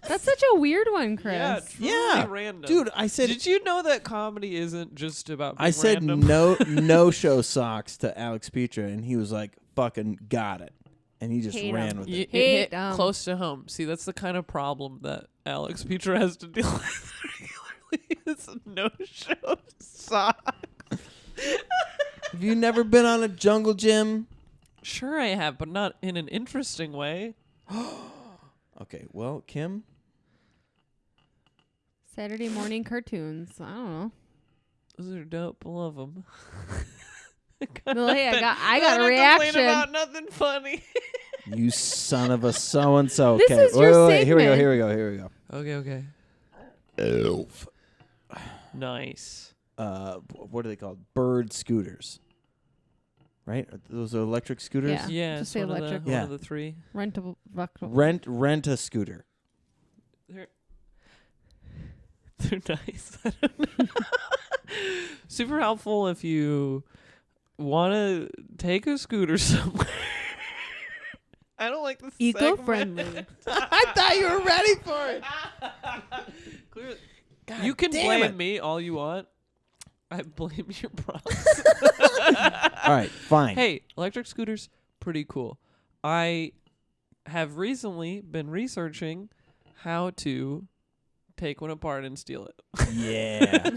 That's such a weird one, Chris. Yeah, truly Yeah. random. Dude, I said Did you know that comedy isn't just about being I said random? no show socks to Alex Petra, and he was like, "Fucking got it," and he just Hate ran him. with You, it. it Hate hit 'em. close to home. See, that's the kind of problem that Alex Petra has to deal with regularly. It's no show sock. Have you never been on a Jungle Gym? Sure, I have, but not in an interesting way. Okay, well, Kim, Saturday morning cartoons. I don't know. Those are dope. I love them. Well, hey, I got a reaction. About nothing funny. you son of a so and so. This Okay, is your wait. Here we go. segment. Here we go. Here we go. Okay. Elf. Nice. What are they called? Bird scooters. Right? Those are electric scooters. Yeah. Yeah, just it's say one electric. Of the, Yeah. one of the three. Rentable. Rent a scooter. They're nice. I don't know. Super helpful if you want to take a scooter somewhere. I don't like this. Eco-friendly. I thought you were ready for it. Clearly, God you can damn blame it. me all you want. I blame your problems. All right, fine. Hey, electric scooters, pretty cool. I have recently been researching how to take one apart and steal it. Yeah.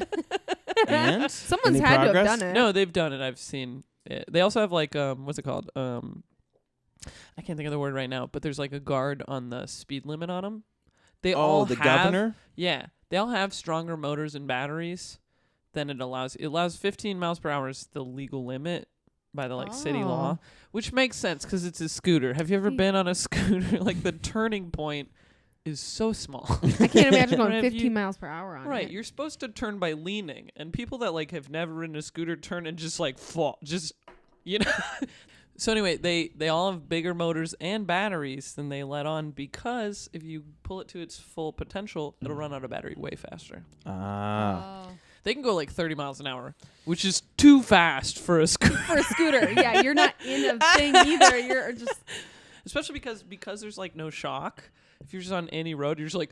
And Someone's Any had to progress? have done it. No, they've done it. I've seen it. They also have like what's it called? I can't think of the word right now, but there's like a guard on the speed limit on them. They all the have, governor? Yeah, they all have stronger motors and batteries than it allows. It allows 15 miles per hour is the legal limit by the city law, Oh. which makes sense because it's a scooter. Have you ever See. been on a scooter? Like the turning point is so small. I can't imagine going Have 15 you- miles per hour on Right, it. you're supposed to turn by leaning, and people that have never ridden a scooter turn and just fall, just So anyway, they all have bigger motors and batteries than they let on because if you pull it to its full potential, it'll run out of battery way faster. Ah. Oh. They can go 30 miles an hour, which is too fast for a scooter. For a scooter. Yeah, you're not in a thing either. You're just. especially because there's like no shock. If you're just on any road, you're just like,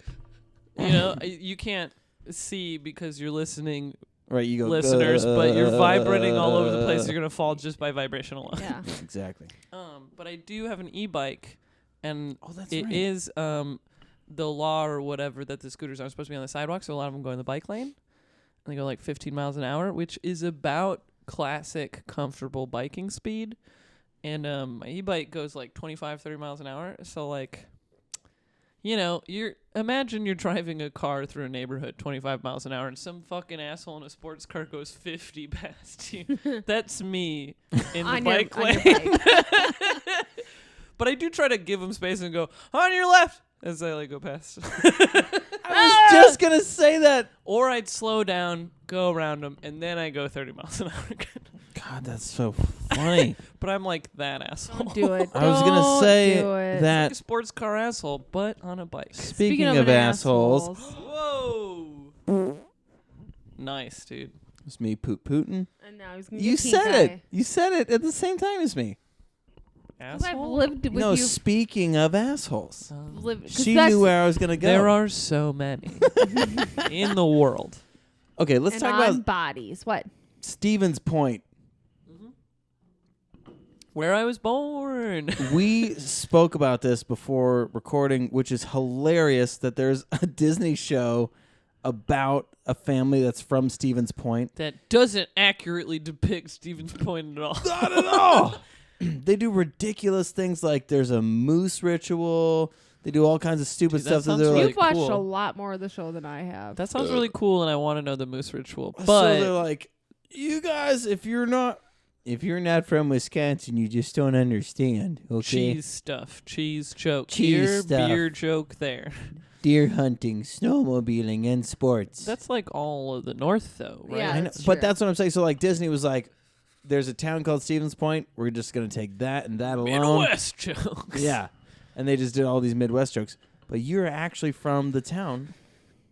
you know, you can't see because you're listening. Right, you go listeners, but you're vibrating all over the place. You're gonna fall just by vibration alone. Yeah. Exactly. But I do have an e-bike, and it is the law or whatever that the scooters aren't supposed to be on the sidewalk, so a lot of them go in the bike lane, and they go like 15 miles an hour, which is about classic comfortable biking speed. And my e-bike goes like 25, 30 miles an hour, so like, you know, imagine you're driving a car through a neighborhood 25 miles an hour and some fucking asshole in a sports car goes 50 past you. That's me in the bike lane. But I do try to give them space and go, on your left, as I like go past. I was just going to say that. Or I'd slow down, go around them, and then I go 30 miles an hour again. God, that's so funny. But I'm like that asshole. Don't do it. I was going to say that. Like a sports car asshole, but on a bike. Speaking of assholes. Whoa. Nice, dude. It's me, Putin. And now he's gonna You said it. You said it at the same time as me. I've lived with no, you. speaking of assholes. She knew where I was going to go. There are so many in the world. Okay, let's talk about bodies. What? Stevens Point. Where I was born. We spoke about this before recording, which is hilarious that there's a Disney show about a family that's from Stevens Point. That doesn't accurately depict Stevens Point at all. Not at all. They do ridiculous things like there's a moose ritual. They do all kinds of stupid stuff. That they're really You've watched cool. a lot more of the show than I have. That sounds really cool, and I want to know the moose ritual. But so they're like, you guys, if you're not from Wisconsin, you just don't understand. Okay, cheese joke Cheese here, stuff. beer joke there. Deer hunting, snowmobiling, and sports. That's like all of the North, though, right? Yeah, I know, that's but true. that's what I'm saying. So like Disney was like, there's a town called Stevens Point. We're just gonna take that and that alone. Midwest jokes. Yeah, and they just did all these Midwest jokes. But you're actually from the town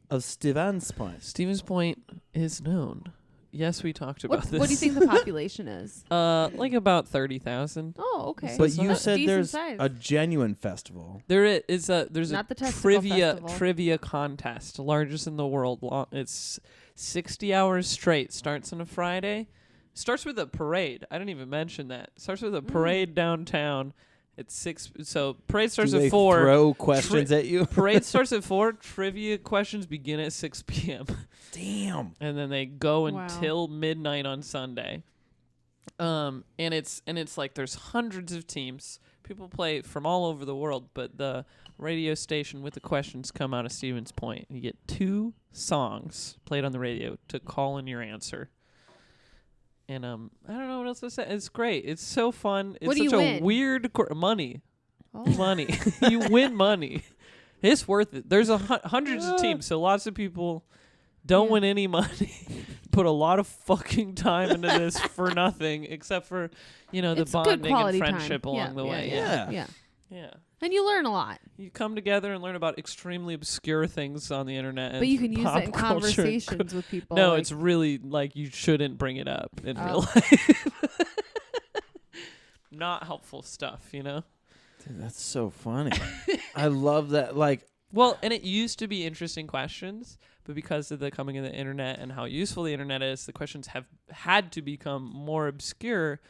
of Stevens Point. Stevens Point is known. Yes, we talked about this. What do you think the population is? Like about 30,000. Oh, okay. But So you that's said decent there's size. a genuine festival. There's a Not the testicle festival. trivia contest, largest in the world. It's 60 hours straight. Starts on a Friday. Starts with a parade. I didn't even mention that. Starts with a parade downtown. It's 6. So parade starts Do they at 4. throw questions at you? Parade starts at 4. Trivia questions begin at 6 p.m. Damn. And then they go Wow. until midnight on Sunday. And it's like there's hundreds of teams. People play from all over the world, but the radio station with the questions come out of Stevens Point. You get 2 songs played on the radio to call in your answer. And I don't know what else to say. It's great. It's so fun. It's What do such you a win? weird money. Oh. Money. You win money. It's worth it. There's hundreds of teams, so lots of people don't win any money. Put a lot of fucking time into this for nothing, except for, the It's good bonding and quality time. friendship along the way. Yeah. Yeah. And you learn a lot. You come together and learn about extremely obscure things on the internet. But and you can use pop it in culture. conversations with people. No, like, it's really like you shouldn't bring it up in real Oh. life. Not helpful stuff, Dude, that's so funny. I love that. Like, Well, and it used to be interesting questions, but because of the coming of the internet and how useful the internet is, the questions have had to become more obscure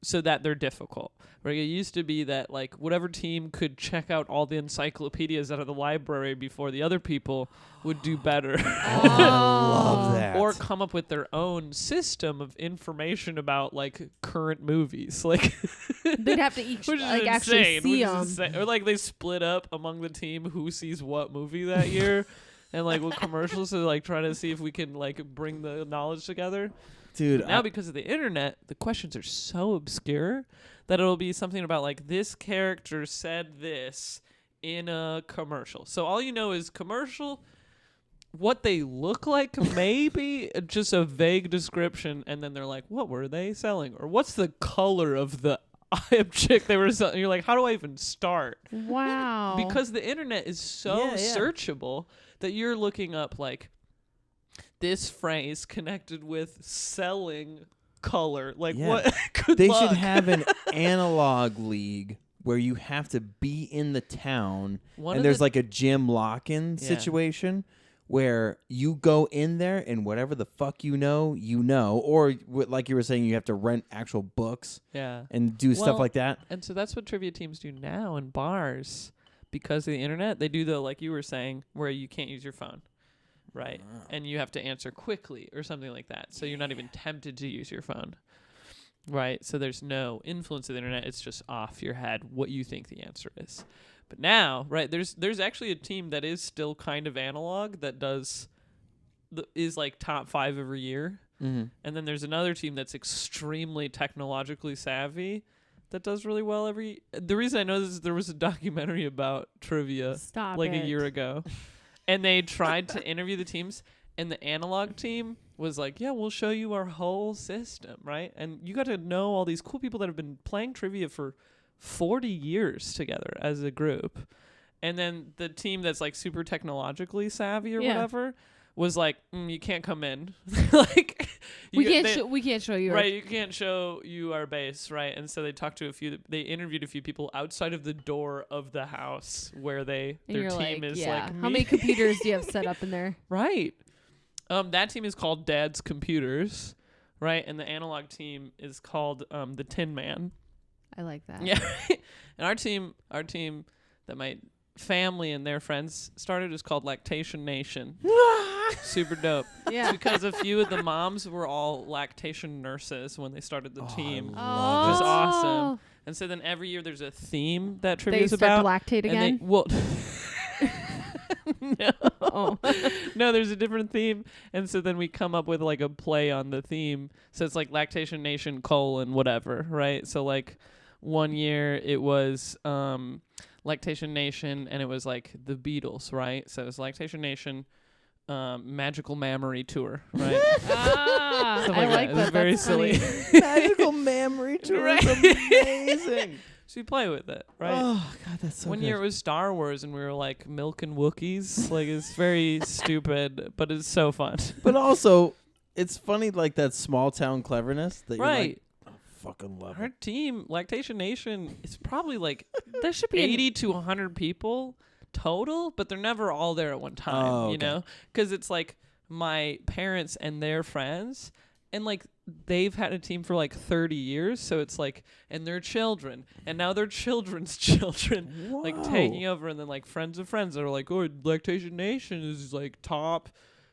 so that they're difficult. Right? It used to be that like whatever team could check out all the encyclopedias out of the library before the other people would do better. I love that. Or come up with their own system of information about like current movies. Like they'd have to each which is like insane, actually see which is them. insane. Or like they split up among the team who sees what movie that year, and like what commercials to like try to see if we can like bring the knowledge together. Dude, But now because of the internet, the questions are so obscure that it'll be something about like this character said this in a commercial. So all you know is commercial, what they look like, maybe just a vague description, and then they're like, what were they selling? Or what's the color of the object they were selling? You're like, how do I even start? Wow. Because the internet is so searchable that you're looking up like this phrase connected with selling color. Like Yeah. what? Good they luck. should have an analog league where you have to be in the town, One and of there's the- like a gym lock-in Yeah. situation where you go in there and whatever the fuck you know, or like you were saying, you have to rent actual books Yeah. and do stuff Well, like that. And so that's what trivia teams do now in bars because of the internet. They do the, like you were saying, where you can't use your phone, right? And you have to answer quickly or something like that. So you're not even tempted to use your phone, right? So there's no influence of the internet. It's just off your head what you think the answer is. But now, right, there's actually a team that is still kind of analog that is like top 5 every year. Mm-hmm. And then there's another team that's extremely technologically savvy that does really well every. The reason I know this is there was a documentary about trivia Stop like it. a year ago, and they tried to interview the teams, and the analog team was like, "Yeah, we'll show you our whole system, right?" And you got to know all these cool people that have been playing trivia for 40 years together as a group, and then the team that's like super technologically savvy or Yeah. whatever was like, you can't come in. Like We can't show you. right, you can't show you our base, right? And so they talked to they interviewed a few people outside of the door of the house where their you're team like, is yeah. like How many computers do you have set up in there? Right. That team is called Dad's Computers, right? And the analog team is called the Tin Man. I like that. Yeah. And our team that my family and their friends started is called Lactation Nation. Super dope. Yeah. It's because a few of the moms were all lactation nurses when they started the team. Which is awesome. And so then every year there's a theme that trivia They is start about. to lactate And again. no. Oh. No, there's a different theme. And so then we come up with like a play on the theme. So it's like Lactation Nation : whatever, right? So like one year it was Lactation Nation and it was like the Beatles, right? So it was Lactation Nation Magical Mammary Tour, right? Stuff I like It was that. very That's silly. funny. Magical memory tour Right. is amazing. So we play with it, right? Oh god, that's so One good. year it was Star Wars, and we were like milking Wookiees. Like it's very stupid, but it's so fun. But also, it's funny like that small town cleverness that you're Right. like, I fucking love Our it. team, Lactation Nation, is probably like There should be 80 to 100 people total, but they're never all there at one time, Oh, you okay. know? Because it's like my parents and their friends, and like they've had a team for like 30 years, so it's like, and their children, and now their children's children, like taking over, and then like friends of friends that are like, oh, Lactation Nation is like top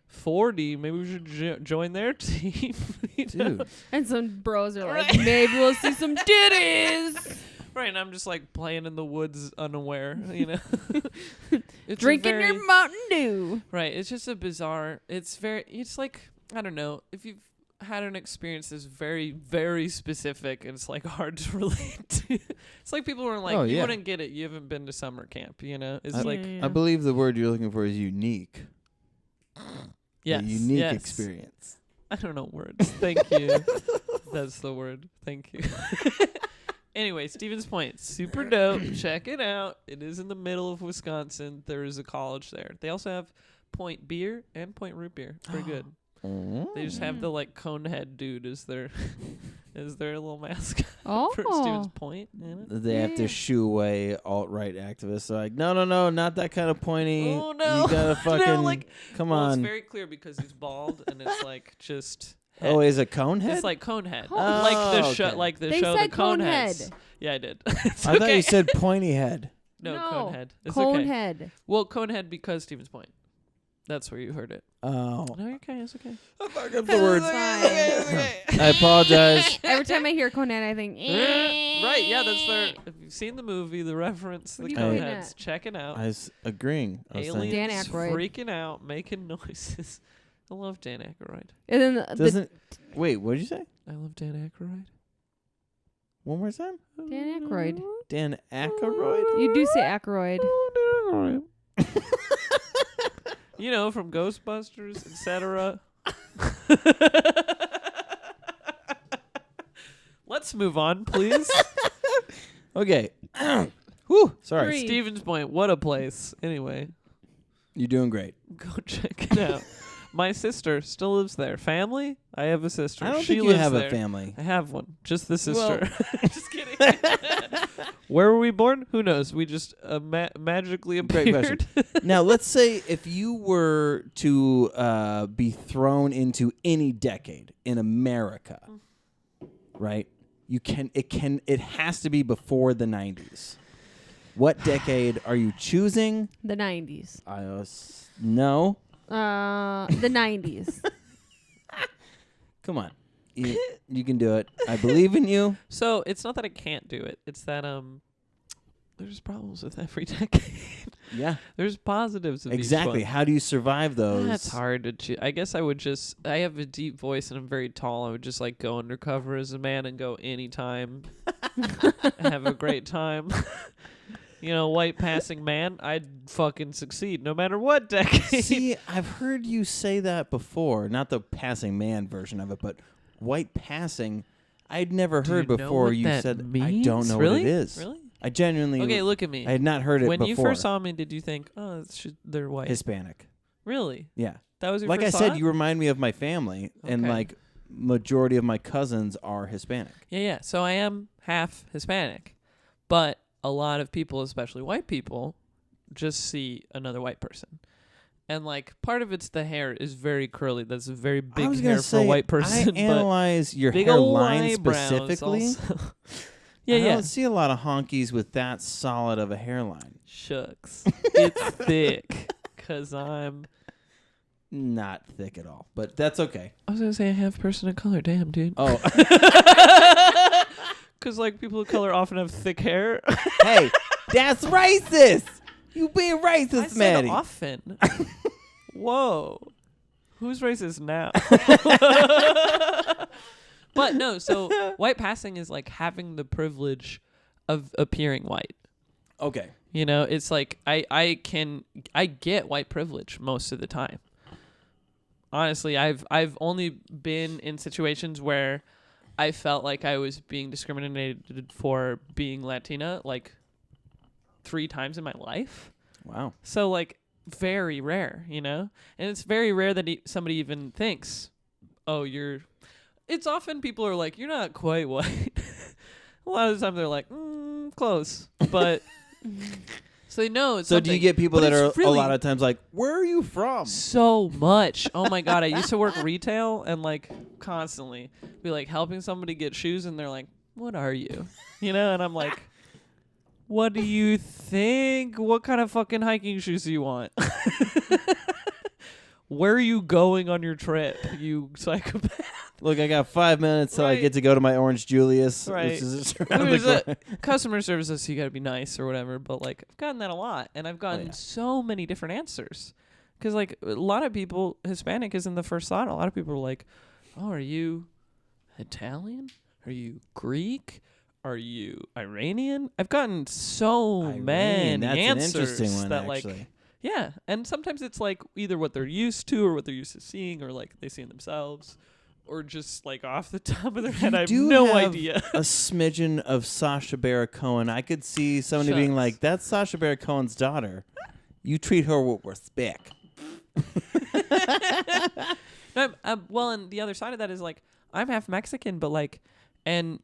40, maybe we should join their team. You know? Dude. And some bros are like, maybe we'll see some titties. Right, and I'm just like playing in the woods unaware, you know. It's a Drinking very- your Mountain Dew. Right, it's just a bizarre. It's like, I don't know, if you've had an experience that's very, very specific and it's like hard to relate to. It's like people were like, Oh, you yeah. wouldn't get it. You haven't been to summer camp, you know. It's I- like I believe the word you're looking for is unique. yes, A unique yes. experience. I don't know words. Thank you. That's the word. Thank you. Anyway, Stevens Point, super dope. Check it out. It is in the middle of Wisconsin. There is a college there. They also have Point beer and Point root beer. Pretty good. They just have the like conehead dude as their little mascot for Stevens Oh. Point. You know? They have to Yeah. shoo away alt-right activists. They're like, no, not that kind of pointy. Oh, no. You gotta fucking No, like, come well, on. it's very clear because he's bald and it's like just. Oh, is it Conehead? It's like Conehead, Oh. like the Oh, show, okay. like the They show, said the Coneheads. Conehead. Yeah, I did. It's I thought okay. you said pointy head. No, No. Conehead. It's okay. Conehead. Well, Conehead because Stevens Point. That's where you heard it. Oh. No, you're okay. It's okay. I fucked up the words. Fine. I apologize. Every time I hear Conehead, I think, Right? Yeah, that's their. If you've seen the movie, the reference, What the are you looking Coneheads, at? check it out. I was agreeing. I was saying- Aliens Dan Aykroyd. freaking out, making noises. I love Dan Aykroyd. and then the Doesn't wait? What did you say? I love Dan Aykroyd. One more time. Dan Aykroyd. Dan Aykroyd. You do say Aykroyd. You know, from Ghostbusters, etc. Let's move on, please. Okay. Whew. Sorry. Three. Stevens Point, what a place. Anyway, You're doing great. go check it out. My sister still lives there. Family? I have a sister. I don't she think you lives have there. a family. I have one. Just the sister. Just kidding. Where were we born? Who knows? We just magically appeared. Great question. Now, let's say if you were to be thrown into any decade in America, right? It has to be before the 90s. What decade are you choosing? The 90s. No. The 90s. Come on. You can do it. I believe in you. So it's not that I can't do it. It's that there's problems with every decade. Yeah. There's positives of exactly. each one. How do you survive those? That's hard to choose. I guess I have a deep voice and I'm very tall. I would just like go undercover as a man and go anytime. Have a great time. White passing man, I'd fucking succeed no matter what decade. See, I've heard you say that before. Not the passing man version of it, but white passing. I'd never heard before you said means? I don't know really? what it is. Really? I genuinely. Okay, look at me. I had not heard it when before. you first saw me, did you think, oh, they're white? Hispanic. Really? Yeah. That was your like first I said, thought? you remind me of my family, and like majority of my cousins are Hispanic. Yeah. So I am half Hispanic, but a lot of people, especially white people, just see another white person. And like part of it's the hair is very curly. That's a very big hair for a white person. I analyze your big hairline eyebrows specifically. Also. I don't see a lot of honkies with that solid of a hairline. Shucks. It's thick because I'm not thick at all, but that's okay. I was going to say I have person of color. Damn, dude. Oh. Because like people of color often have thick hair. Hey, that's racist. You being racist, Maddie. Often. Whoa. Who's racist now? But no, so white passing is like having the privilege of appearing white. Okay. It's like I get white privilege most of the time. Honestly, I've only been in situations where I felt like I was being discriminated for being Latina like 3 times in my life. Wow. So like very rare, and it's very rare that somebody even thinks, oh, it's often people are like, you're not quite white. A lot of the time they're like, close. But so they know it's So something. do you get people But that are it's really a lot of times like, where are you from? so much. Oh my God. I used to work retail and like constantly be like helping somebody get shoes and they're like, what are you? And I'm like, what do you think? What kind of fucking hiking shoes do you want? Where are you going on your trip, you psychopath? Look, I got 5 minutes till I get to go to my Orange Julius, Right. which is around the corner. Customer services, so you got to be nice or whatever. But like, I've gotten that a lot, and I've gotten so many different answers. Because like a lot of people, Hispanic isn't the first thought. A lot of people are like, "Oh, are you Italian? Are you Greek? Are you Iranian?" I've gotten so many That's answers an interesting one, that actually. like. Yeah, and sometimes it's like either what they're used to or what they're used to seeing or like they see in themselves or just like off the top of their head. I have no idea. A smidgen of Sacha Baron Cohen. I could see somebody being like, that's Sacha Baron Cohen's daughter. You treat her with respect. Well, and the other side of that is like I'm half Mexican, but like, and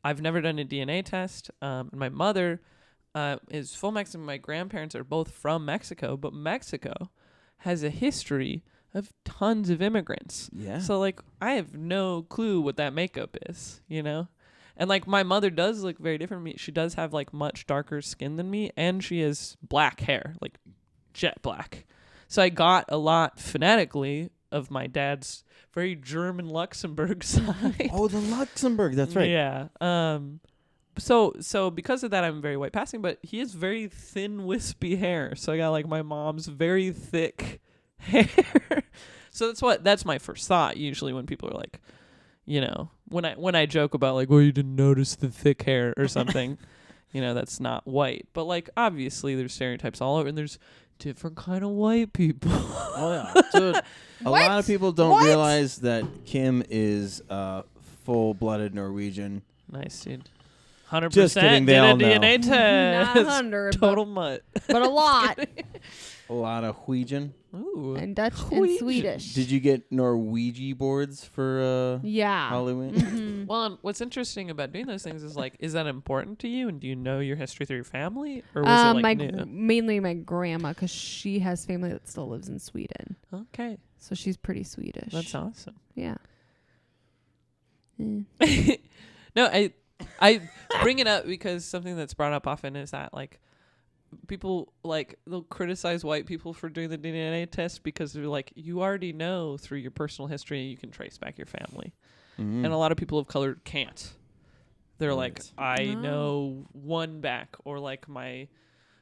I've never done a DNA test. And my mother is full Mexican. My grandparents are both from Mexico, but Mexico has a history of tons of immigrants. Yeah. So like I have no clue what that makeup is, And like my mother does look very different from me. She does have like much darker skin than me, and she has black hair, like jet black. So I got a lot phonetically of my dad's very German Luxembourg side. Oh, the Luxembourg. That's right. Yeah. So because of that, I'm very white passing, but he has very thin, wispy hair. So I got like my mom's very thick hair. So that's my first thought usually when people are like, when I joke about like, well, you didn't notice the thick hair or something, that's not white. But like obviously there's stereotypes all over, and there's different kind of white people. Oh yeah, dude. A lot of people don't realize that Kim is full-blooded Norwegian. Nice, dude. 100%. Just kidding, they did all a know. DNA test. Not 100, Total mutt. but a lot. A lot of Norwegian. Ooh. And Dutch Norwegian. and Swedish. Did you get Norwegian boards for Yeah. Halloween? Mhm. Well, and what's interesting about doing those things is like, is that important to you? And do you know your history through your family, or was it like new? Mainly my grandma, because she has family that still lives in Sweden, Okay, so she's pretty Swedish. that's awesome. Yeah. No, I bring it up because something that's brought up often is that like people like they'll criticize white people for doing the DNA test because they're like, you already know through your personal history you can trace back your family. Mm-hmm. And a lot of people of color can't. They're like, I No. know one back, or like my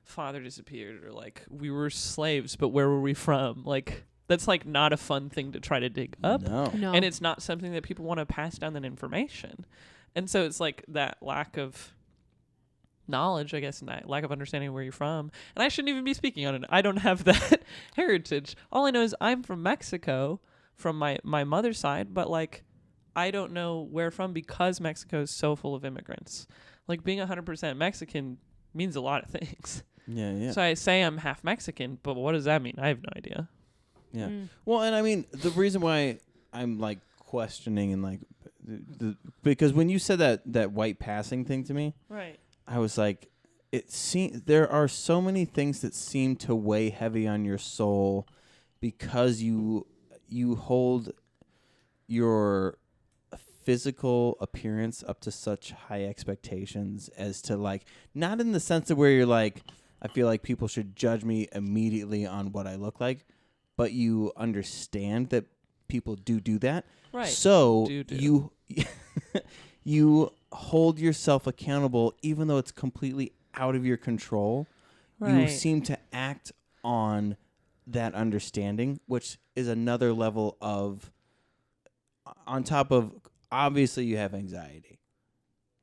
father disappeared, or like we were slaves, but where were we from? Like that's like not a fun thing to try to dig up. No. And it's not something that people want to pass down that information. And so it's like that lack of knowledge, I guess, and that lack of understanding where you're from. And I shouldn't even be speaking on it. I don't have that heritage. All I know is I'm from Mexico from my mother's side, but like I don't know where from because Mexico is so full of immigrants. Like being 100% Mexican means a lot of things. Yeah. So I say I'm half Mexican, but what does that mean? I have no idea. Yeah. Well, and I mean, the reason why I'm like questioning and like, because when you said that white passing thing to me, Right. I was like, there are so many things that seem to weigh heavy on your soul because you hold your physical appearance up to such high expectations as to like, not in the sense of where you're like, I feel like people should judge me immediately on what I look like, but you understand that people do that. Right. So Do. you hold yourself accountable even though it's completely out of your control. You Right. seem to act on that understanding, which is another level of, on top of, obviously you have anxiety.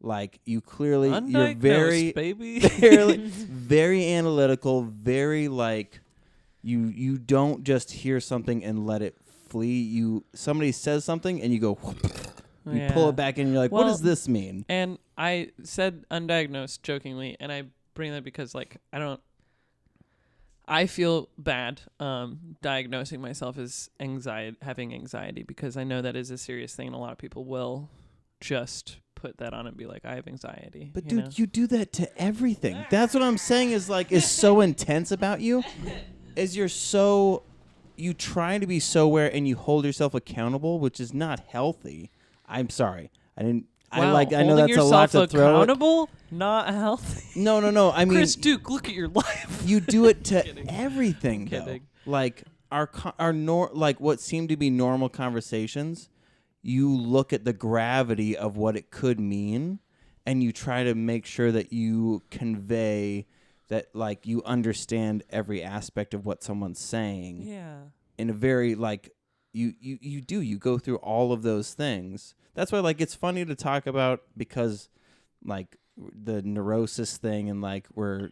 Like you clearly, you're very, baby. very analytical, very like, you don't just hear something and let it flee. Somebody says something and you go, you pull it back in and you're like, what does this mean? And I said undiagnosed jokingly, and I bring that because like I feel bad diagnosing myself as having anxiety, because I know that is a serious thing, and a lot of people will just put that on and be like, I have anxiety. But dude, you do that to everything. That's what I'm saying is like, is so intense about you. Is you try to be so aware and you hold yourself accountable, which is not healthy. I'm sorry. I know that's a lot to throw. Accountable, not healthy. No. I mean, Chris Duke, look at your life. you do it to everything, though. Kidding. Like like what seem to be normal conversations, you look at the gravity of what it could mean, and you try to make sure that you convey that like you understand every aspect of what someone's saying. Yeah. In a very like you go through all of those things. That's why like it's funny to talk about, because like the neurosis thing and like we're,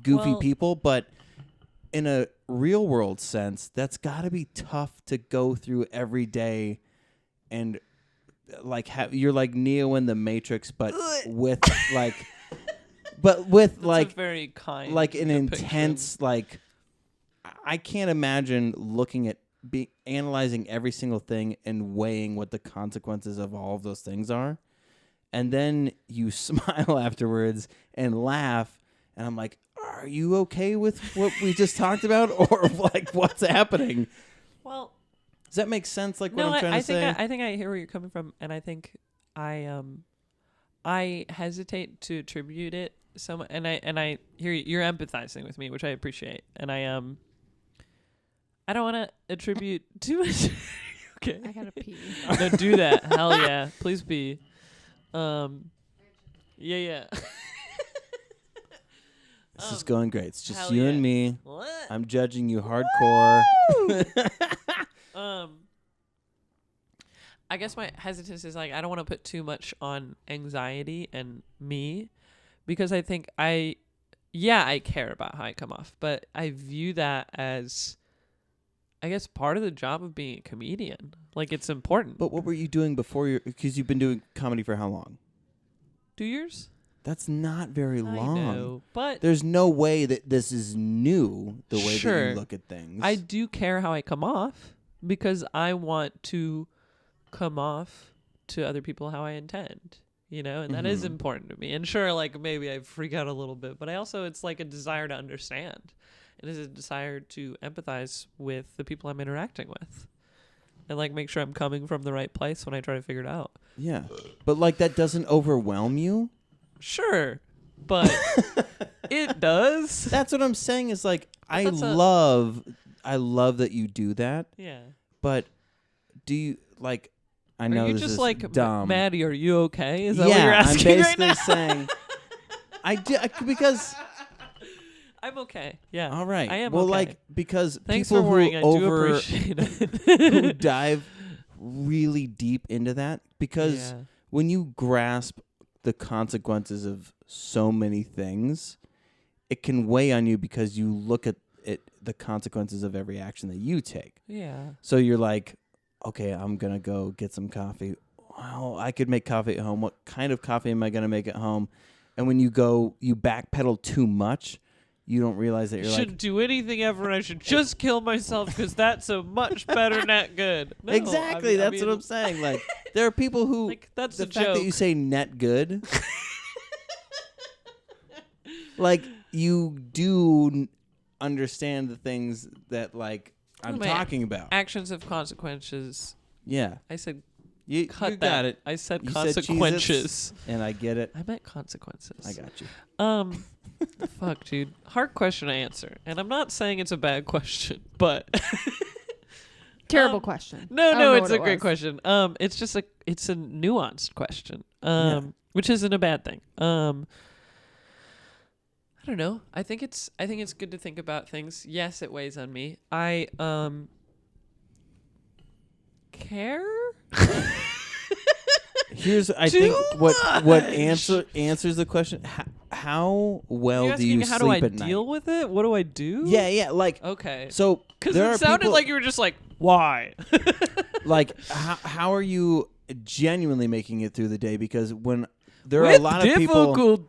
goofy people, but in a real world sense, that's got to be tough to go through every day, and like you're like Neo in the Matrix, but with like That's like a very kind, like an depiction. intense like, I can't imagine looking at analyzing every single thing and weighing what the consequences of all of those things are, and then you smile afterwards and laugh, and I'm like, are you okay with what we just talked about, or like what's happening? Well, does that make sense? Like no, what I'm trying to say? I think I hear where you're coming from, and I think I hesitate to attribute it so much, and I hear you're empathizing with me, which I appreciate, and I don't want to attribute too much. Okay, I gotta pee. No, do that. Hell yeah, please pee. Yeah. This is going great. It's just hell you yeah. and me. What? I'm judging you hardcore. I guess my hesitance is like I don't want to put too much on anxiety and me, because I think I care about how I come off, but I view that as, I guess, part of the job of being a comedian. Like, it's important. But what were you doing before because you've been doing comedy for how long? 2 years? That's not very long. I know, but there's no way that this is new, the way that you look at things. I do care how I come off because I want to come off to other people how I intend, you know, and that is important to me. And sure, like maybe I freak out a little bit, but I also, it's like a desire to understand. It is a desire to empathize with the people I'm interacting with and like make sure I'm coming from the right place when I try to figure it out. Yeah. But like that doesn't overwhelm you? Sure. But it does. That's what I'm saying is like I love that you do that. Yeah. But do you like I know are you this just is like dumb. Maddie, are you okay? Is that what you're asking I'm right basically now? saying I do because I'm okay. Yeah. all right. I am well, okay. like because Thanks people for worrying. who I do appreciate who it. dive really deep into that because when you grasp the consequences of so many things, it can weigh on you because you look at the consequences of every action that you take. Yeah. So you're like, okay, I'm going to go get some coffee. Well, I could make coffee at home. What kind of coffee am I going to make at home? And when you backpedal too much, you don't realize that you're shouldn't do anything ever, and I should just kill myself because that's a much better net good. No, exactly. That's what I'm saying. Like, there are people who like that's the a fact joke. that you say net good, like you do understand the things that like I'm talking about. Actions have consequences. Yeah, I said you cut got it. I said You consequences. said and I get it. I meant consequences. I got you. Fuck, dude. Hard question to answer, and I'm not saying it's a bad question, but Terrible question. No, it's a great question. It's just it's a nuanced question. Which isn't a bad thing. I don't know. I think it's good to think about things. Yes, it weighs on me. I care. Here's I think what answers the question. How well do you how sleep do I at deal night? with it? What do I do? Yeah. Like okay. So because there it are sounded people, like you were just like, why? like how are you genuinely making it through the day? Because when there are With a lot of people,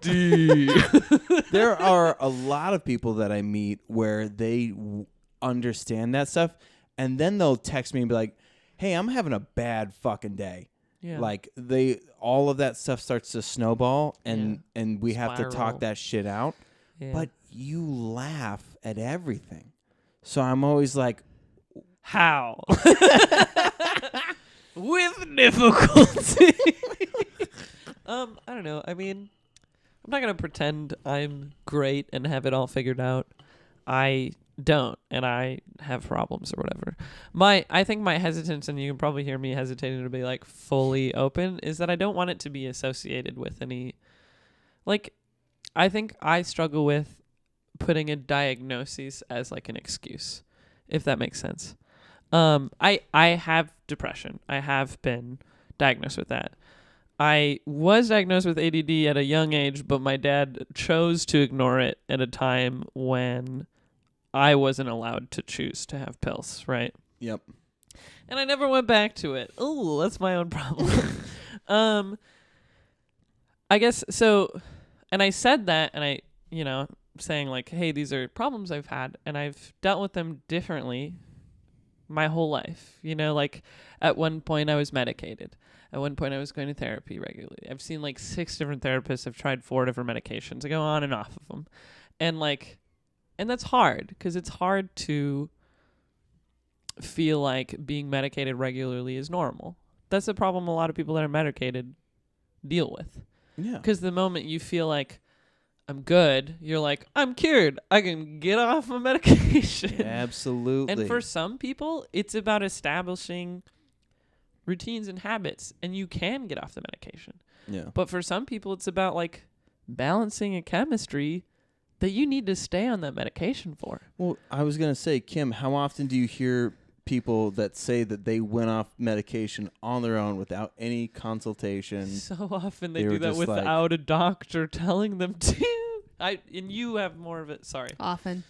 there are a lot of people that I meet where they understand that stuff, and then they'll text me and be like, "Hey, I'm having a bad fucking day." Yeah. Like all of that stuff starts to snowball, and we have to Spiral. talk that shit out. Yeah. But you laugh at everything, so I'm always like, how? With difficulty. I don't know. I mean, I'm not gonna pretend I'm great and have it all figured out. I don't, and I have problems or whatever. I think my hesitance, and you can probably hear me hesitating to be like fully open, is that I don't want it to be associated with any, like, I think I struggle with putting a diagnosis as like an excuse, if that makes sense. I have depression. I have been diagnosed with that. I was diagnosed with ADD at a young age, but my dad chose to ignore it at a time when I wasn't allowed to choose to have pills, right? Yep. And I never went back to it. Oh, that's my own problem. I guess so. And I said that, and I, saying like, hey, these are problems I've had, and I've dealt with them differently my whole life. Like at one point I was medicated. At one point I was going to therapy regularly. I've seen like 6 different therapists. I've tried 4 different medications. I go on and off of them. And that's hard because it's hard to feel like being medicated regularly is normal. That's the problem a lot of people that are medicated deal with. Yeah. Because the moment you feel like I'm good, you're like, I'm cured. I can get off my medication. Absolutely. And for some people, it's about establishing routines and habits, and you can get off the medication. Yeah. But for some people, it's about like balancing a chemistry that you need to stay on that medication for. Well, I was going to say, Kim, how often do you hear people that say that they went off medication on their own without any consultation? So often they were do that just without a doctor telling them to. And you have more of it. Sorry. Often.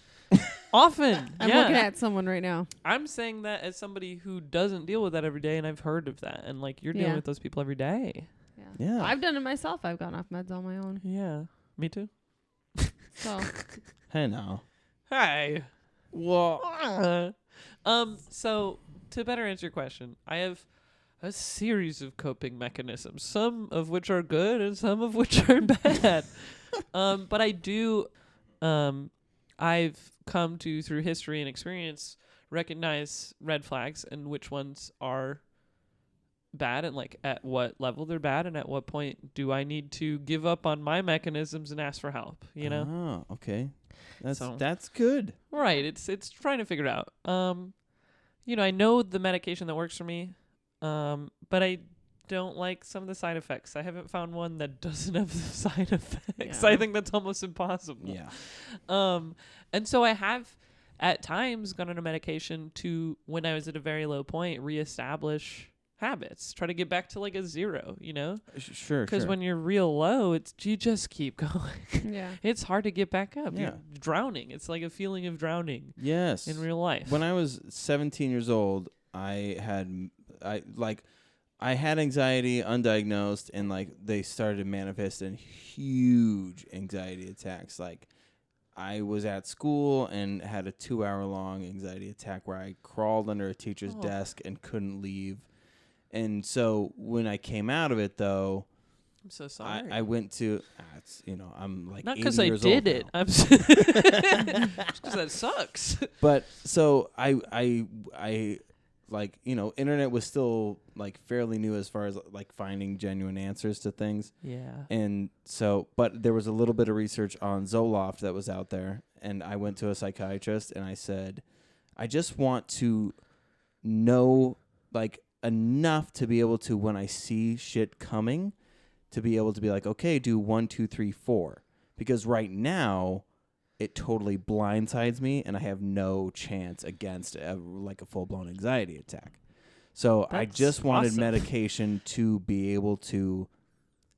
Often. I'm yeah. looking at someone right now. I'm saying that as somebody who doesn't deal with that every day, and I've heard of that. And like you're dealing with those people every day. Yeah. I've done it myself. I've gone off meds on my own. Yeah. Me too. So Hey, now. Hey. Well, So to better answer your question, I have a series of coping mechanisms, some of which are good and some of which are bad. But I do, I've come to, through history and experience, recognize red flags and which ones are bad and like at what level they're bad and at what point do I need to give up on my mechanisms and ask for help, you know? Oh, okay. So- That's good. Right. It's trying to figure it out. You know, I know the medication that works for me, but I don't like some of the side effects. I haven't found one that doesn't have the side effects. Yeah. I think that's almost impossible. Yeah. And so I have at times gone on a medication to, when I was at a very low point, reestablish habits, try to get back to like a 0, you know? Sure. Because when you're real low, you just keep going. yeah. It's hard to get back up. Yeah. You're drowning. It's like a feeling of drowning Yes. in real life. When I was 17 years old, I had anxiety undiagnosed, and like they started to manifest in huge anxiety attacks. Like I was at school and had a 2-hour-long anxiety attack where I crawled under a teacher's desk and couldn't leave. And so when I came out of it, though, I'm so sorry. I went to, I'm like Not 80 because I years did old it. now. I'm just because that sucks. But so I like, internet was still like fairly new as far as like finding genuine answers to things. Yeah. And so, but there was a little bit of research on Zoloft that was out there, and I went to a psychiatrist and I said, I just want to know like enough to be able to, when I see shit coming, to be able to be like, okay, do 1, 2, 3, 4. Because right now, it totally blindsides me, and I have no chance against a full-blown anxiety attack. So I That's just wanted awesome. medication to be able to,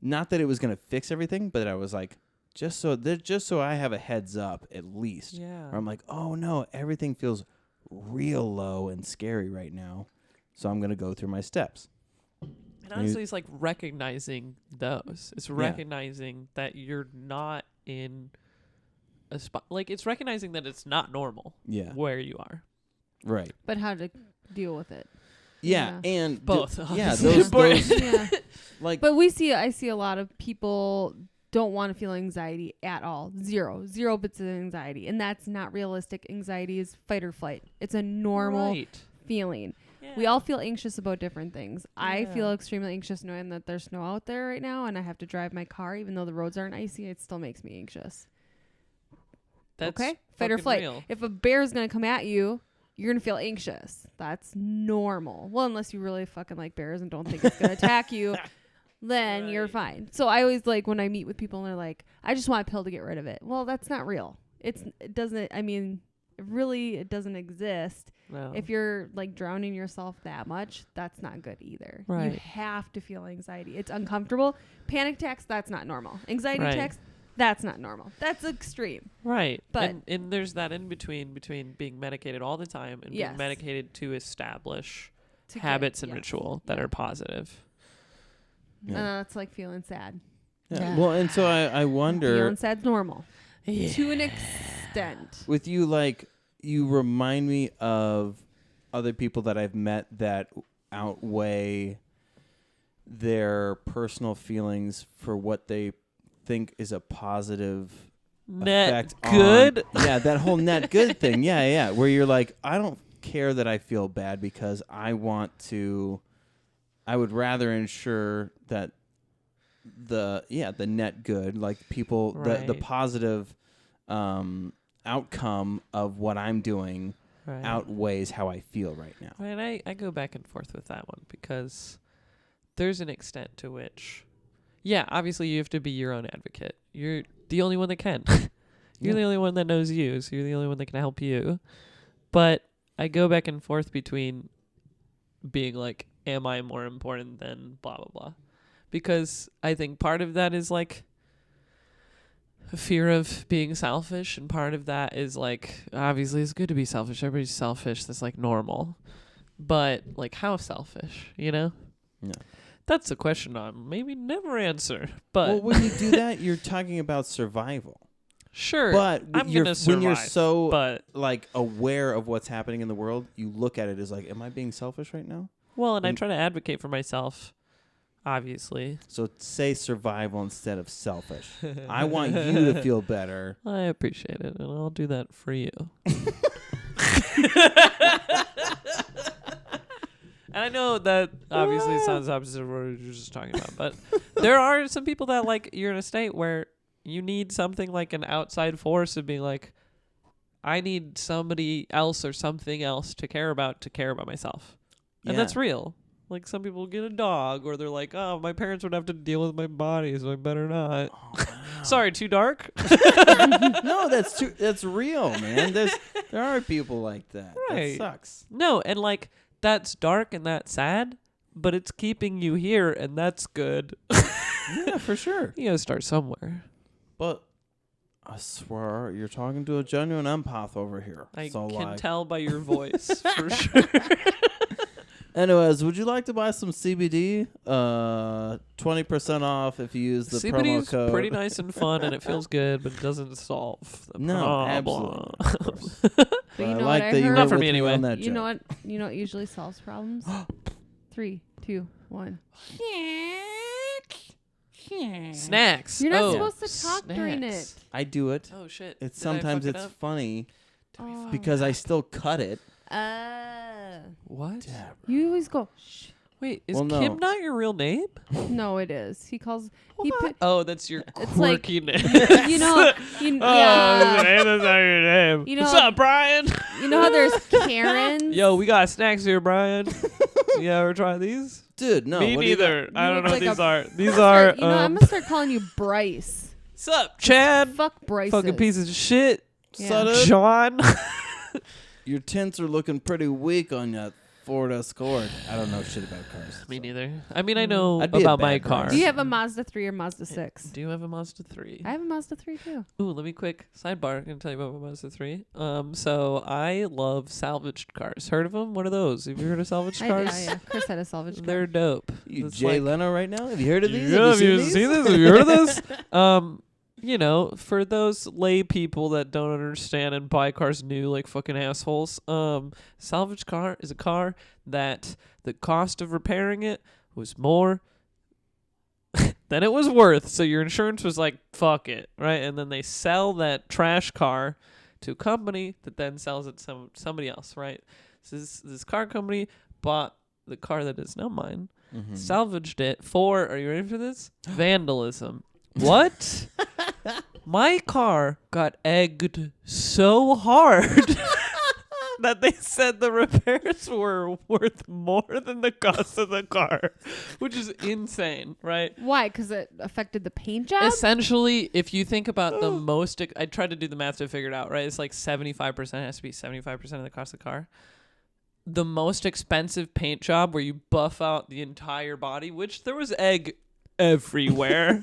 not that it was going to fix everything, but I was like, just so I have a heads up at least. Yeah. Where I'm like, oh no, everything feels real low and scary right now. So I'm going to go through my steps. And honestly, it's like recognizing those. It's recognizing that you're not in a spot. Like, it's recognizing that it's not normal where you are. Right. But how to deal with it. Yeah. And both. Yeah. Those Yeah. like, But I see a lot of people don't want to feel anxiety at all. Zero bits of anxiety. And that's not realistic. Anxiety is fight or flight. It's a normal feeling. Yeah. We all feel anxious about different things. I Yeah. feel extremely anxious knowing that there's snow out there right now and I have to drive my car even though the roads aren't icy. It still makes me anxious. That's okay? Fight or fucking flight. real. If a bear is going to come at you, you're going to feel anxious. That's normal. Well, unless you really fucking like bears and don't think it's going to attack you, then you're Right. fine. So I always like when I meet with people and they're like, I just want a pill to get rid of it. Well, that's not real. It doesn't exist. No. If you're like drowning yourself that much, that's not good either. You Right. have to feel anxiety. It's uncomfortable. Panic attacks, that's not normal. Anxiety Right. attacks, that's not normal. That's extreme. Right. But- and there's that in between being medicated all the time and Yes. being medicated to establish To get- habits and yes. ritual that Yeah. are positive. Yeah. It's like feeling sad. Yeah. Well, and so I wonder, Feeling sad's normal to an extent. with you, like, you remind me of other people that I've met that outweigh their personal feelings for what they think is a positive Net effect good. on, that whole net good thing. Yeah. Where you're like, I don't care that I feel bad because I would rather ensure that the net good, like people, the Right. positive outcome of what I'm doing Right. outweighs how I feel right now. Right. I go back and forth with that one because there's an extent to which, obviously you have to be your own advocate. You're the only one that can. You're the only one that knows you, so you're the only one that can help you. But I go back and forth between being like, am I more important than blah, blah, blah? Because I think part of that is like a fear of being selfish, and part of that is like, obviously it's good to be selfish. Everybody's selfish. That's like normal. But like, how selfish, you know? Yeah. That's a question I'll maybe never answer. But well, when you do that, you're talking about survival. Sure, But I'm gonna survive, when you're so but like aware of what's happening in the world, you look at it as like, am I being selfish right now? well, and I try to advocate for myself, obviously. So say survival instead of selfish. I want you to feel better. I appreciate it, and I'll do that for you. And I know that obviously sounds opposite of what we were just talking about, but there are some people that, like, you're in a state where you need something like an outside force to be like, I need somebody else or something else to care about myself. And that's real. Like, some people get a dog, or they're like, oh, my parents would have to deal with my body, so I better not. Oh, wow. Sorry, too dark? No, that's real, man. There are people like that. Right. That sucks. No, and like, that's dark and that's sad, but it's keeping you here, and that's good. Yeah, for sure. You gotta start somewhere. But I swear, you're talking to a genuine empath over here. I so can tell by your voice, for sure. Anyways, would you like to buy some CBD? 20% off if you use the CBD promo is code. pretty nice and fun, and it feels good, but it doesn't solve the No, problem. absolutely. Of course. But you I know like what I that you heard? went Not for with me anyway. on that You joke. know what? You know what usually solves problems? 3, 2, 1. Snacks. You're not Oh, supposed to talk during it. snacks. I do it. Oh shit. It's Did I sometimes fuck it it's up? funny Oh. because I still cut it. What? You always go, shh. Wait, is Well, no. Kim not your real name? No, it is. He calls. He What? put, Oh, that's your It's like- quirky name. you know. Yeah. That's not your name. You know- What's up, Brian? You know how there's Karens. Yo, we got snacks here, Brian. You ever try these? Dude, no. Me what do you got? neither. I don't look know like what these a- are. These I'm are. gonna I'm gonna start calling you Bryce. What's up, Chad? Fuck Bryce. Fucking pieces of shit. Yeah. Son of- Sean. Your tints are looking pretty weak on that Ford Escort. I don't know shit about cars. Me so. neither. I mean, I know I'd be a about my bad car. person. Do you have a Mazda 3 or Mazda 6? Do you have a Mazda 3? I have a Mazda 3 too. Ooh, let me quick sidebar. I'm gonna tell you about my Mazda 3. So I love salvaged cars. Heard of them? What are those? Have you heard of salvaged cars? Yeah. Chris had a salvage car. They're dope. You It's Jay like- Leno right now? Have you heard of these? Yeah, Have you seen this? these? Have you heard of this? You know, for those lay people that don't understand and buy cars new like fucking assholes, salvage car is a car that the cost of repairing it was more than it was worth. So your insurance was like, fuck it, right? And then they sell that trash car to a company that then sells it to somebody else, right? So this car company bought the car that is now mine, salvaged it for, are you ready for this? Vandalism. What? My car got egged so hard that they said the repairs were worth more than the cost of the car, which is insane, right? Why? Because it affected the paint job? Essentially, if you think about the most, I tried to do the math to figure it out, right? It's like 75%, has to be 75% of the cost of the car. The most expensive paint job where you buff out the entire body, which there was egg everywhere.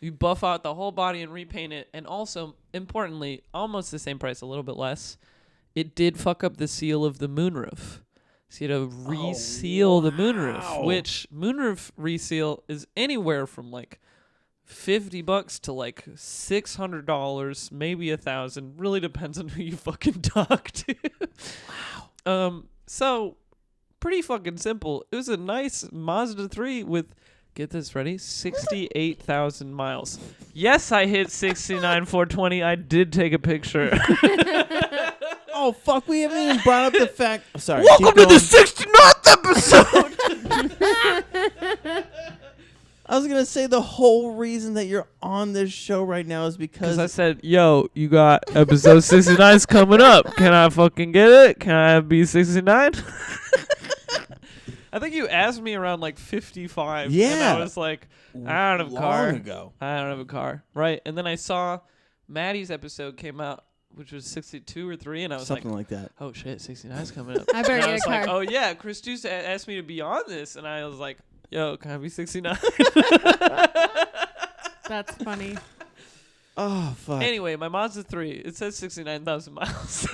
You buff out the whole body and repaint it. And also, importantly, almost the same price, a little bit less, it did fuck up the seal of the moonroof. So you had to reseal the moonroof, which moonroof reseal is anywhere from like $50 to like $600, maybe $1,000. Really depends on who you fucking talk to. Wow. So pretty fucking simple. It was a nice Mazda 3 with, get this ready, 68,000 miles. Yes, I hit 69,420. I did take a picture. Oh, fuck. We haven't even brought up the fact. Oh, sorry. Welcome keep to the going. 69th episode. I was going to say the whole reason that you're on this show right now is because Because I said, yo, you got episode 69's coming up. Can I fucking get it? Can I be 69? I think you asked me around like 55. Yeah. And I was like, I don't have a car. long ago. I don't have a car. Right. And then I saw Maddie's episode came out, which was 62 or 3. And I was Something like, like that. oh shit, 69's coming up. I better And get I a was car. like, oh yeah, Chris Juice asked me to be on this. And I was like, yo, can I be 69? That's funny. Oh, fuck. Anyway, my Mazda 3, it says 69,000 miles.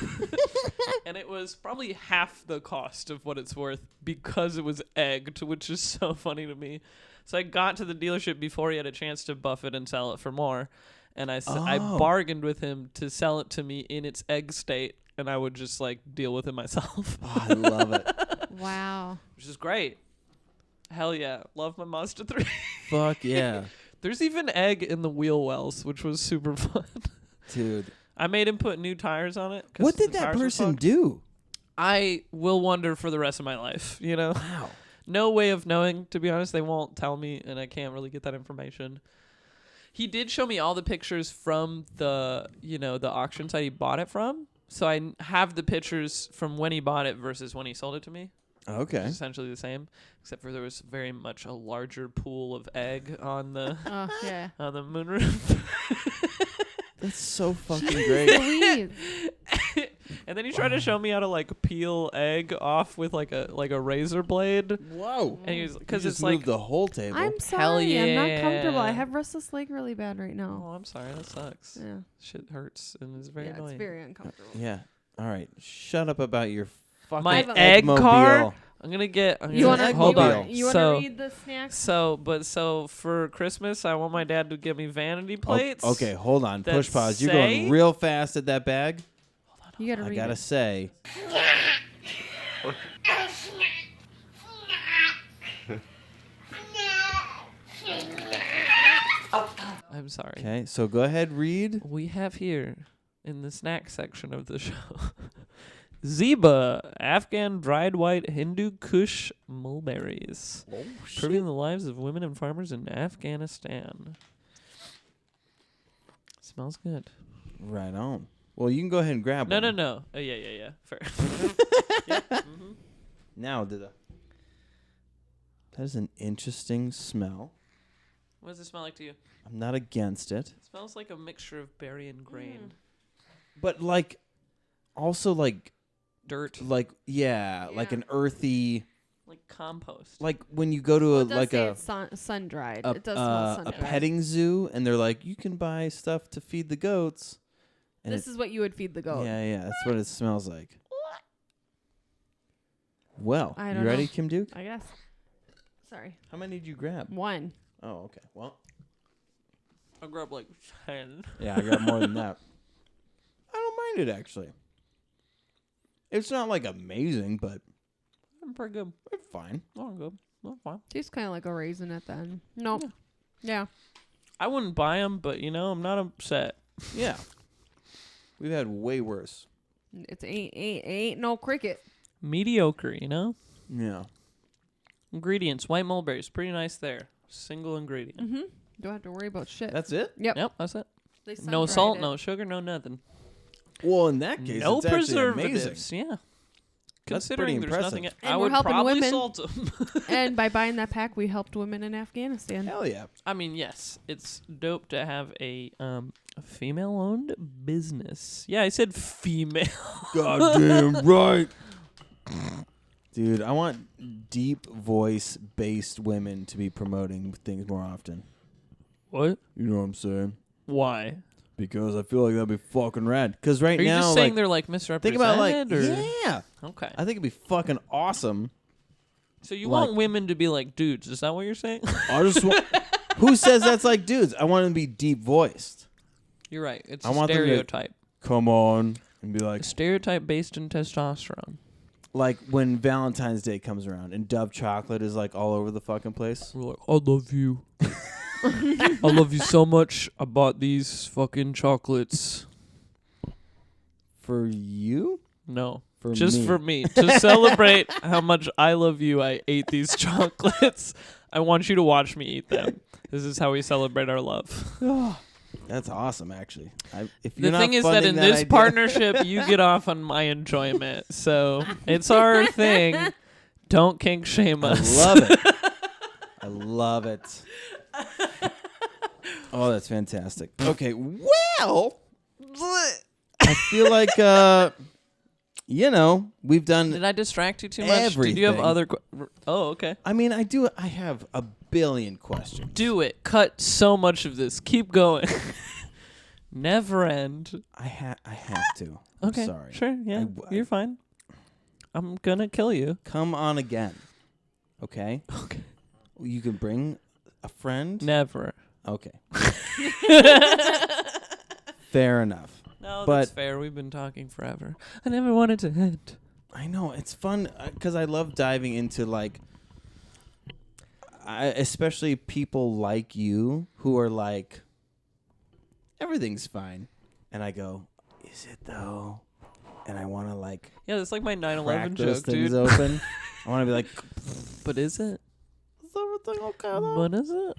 And it was probably half the cost of what it's worth because it was egged, which is so funny to me. So I got to the dealership before he had a chance to buff it and sell it for more. And I bargained with him to sell it to me in its egg state, and I would just like deal with it myself. Oh, I love it. Wow. Which is great. Hell yeah. Love my Mazda 3. Fuck yeah. There's even egg in the wheel wells, which was super fun. Dude. I made him put new tires on it. What did that person do? I will wonder for the rest of my life, you know? Wow. No way of knowing, to be honest. They won't tell me, and I can't really get that information. He did show me all the pictures from the auction site he bought it from. So I have the pictures from when he bought it versus when he sold it to me. Okay. It's essentially the same, except for there was very much a larger pool of egg on the on the moonroof. That's so fucking great. And then he tried to show me how to like peel egg off with like a razor blade. Whoa! And he was because it's moved like the whole table. I'm sorry. Hell yeah. I'm not comfortable. I have restless leg really bad right now. Oh, I'm sorry. That sucks. Yeah. Shit hurts and it's very Yeah, annoying. it's very uncomfortable. Yeah. All right. Shut up about your fucking My an egg Eggmobile. car. I'm gonna get. You want to hold on. You want to read the snacks? So for Christmas, I want my dad to get me vanity plates. Okay, hold on. that Push pause. You're say- going real fast at that bag. You got to I read gotta it. say. I'm sorry. Okay, so go ahead, read. We have here in the snack section of the show Zeba, Afghan dried white Hindu Kush mulberries, improving the lives of women and farmers in Afghanistan. Smells good. Right on. Well, you can go ahead and grab one. No. Yeah. Fair. Now, that is an interesting smell. What does it smell like to you? I'm not against it. It smells like a mixture of berry and grain. But like, also like Dirt. like an earthy, Like compost. like when you go to It does say it's sun dried. a It does smell sun a dried. petting zoo, and they're like, you can buy stuff to feed the goats. And This is what you would feed the goat. yeah, that's what it smells like. Well, I you don't ready, know. Kim Duke? I guess. Sorry. How many did you grab? One. Oh, okay. Well, I grew up like 10. yeah, I got more than that. I don't mind it, actually. It's not like amazing, but I'm pretty good. it's fine. Oh, I'm good. Oh, fine. Tastes kind of like a raisin at the end. Nope. Yeah. I wouldn't buy them, but I'm not upset. Yeah. We've had way worse. It's ain't no cricket. Mediocre, Yeah. Ingredients: white mulberries, pretty nice there. Single ingredient. Mm-hmm. Don't have to worry about shit. That's it? Yep. Yep, that's it. They No sun-dried salt, it. no sugar, no nothing. Well, in that case, No it's actually preservatives. amazing. Yeah. That's Considering pretty there's nothing, impressive. And I we're would helping probably women. salt them. And by buying that pack, we helped women in Afghanistan. Hell yeah. I mean, yes, it's dope to have a female-owned business. Yeah, I said female. Goddamn right. Dude, I want deep voice-based women to be promoting things more often. What? You know what I'm saying? Why? Because I feel like that'd be fucking rad. Because right Are you now, just saying like, they're like think misrepresented? about like, or? yeah. Okay. I think it'd be fucking awesome. So you like- want women to be like dudes? Is that what you're saying? I just want. Who says that's like dudes? I want them to be deep voiced. You're right. It's I a want them to- stereotype. Come on, and be like, A stereotype based in testosterone. like when Valentine's Day comes around and Dove chocolate is like all over the fucking place. We're like, I love you. I love you so much. I bought these fucking chocolates. For you? No. For Just me. for me. To celebrate how much I love you, I ate these chocolates. I want you to watch me eat them. This is how we celebrate our love. That's awesome, actually. If The you're not thing is that funding in this idea- partnership, you get off on my enjoyment. So it's our thing. Don't kink shame I us. love it. I love it. Oh, that's fantastic. Okay, well, I feel like we've done. Did I distract you too much? Did you have Everything. other... Oh, okay. I mean, I have a billion questions. Do it. Cut so much of this. Keep going. never end. I have to. Okay. I'm sorry. Sure. Yeah. You're fine. I'm gonna kill you. Come on again. Okay. Okay. You can bring a friend. Never. Okay. Fair enough. No, But- that's fair. We've been talking forever. I never wanted to end. I know it's fun because I love diving into like, especially people like you who are like, everything's fine, and I go, is it though? And I want to like, Yeah, that's like my 9/11 crack those joke, things dude. open. I want to be like, But is it? is everything okay though? But is it?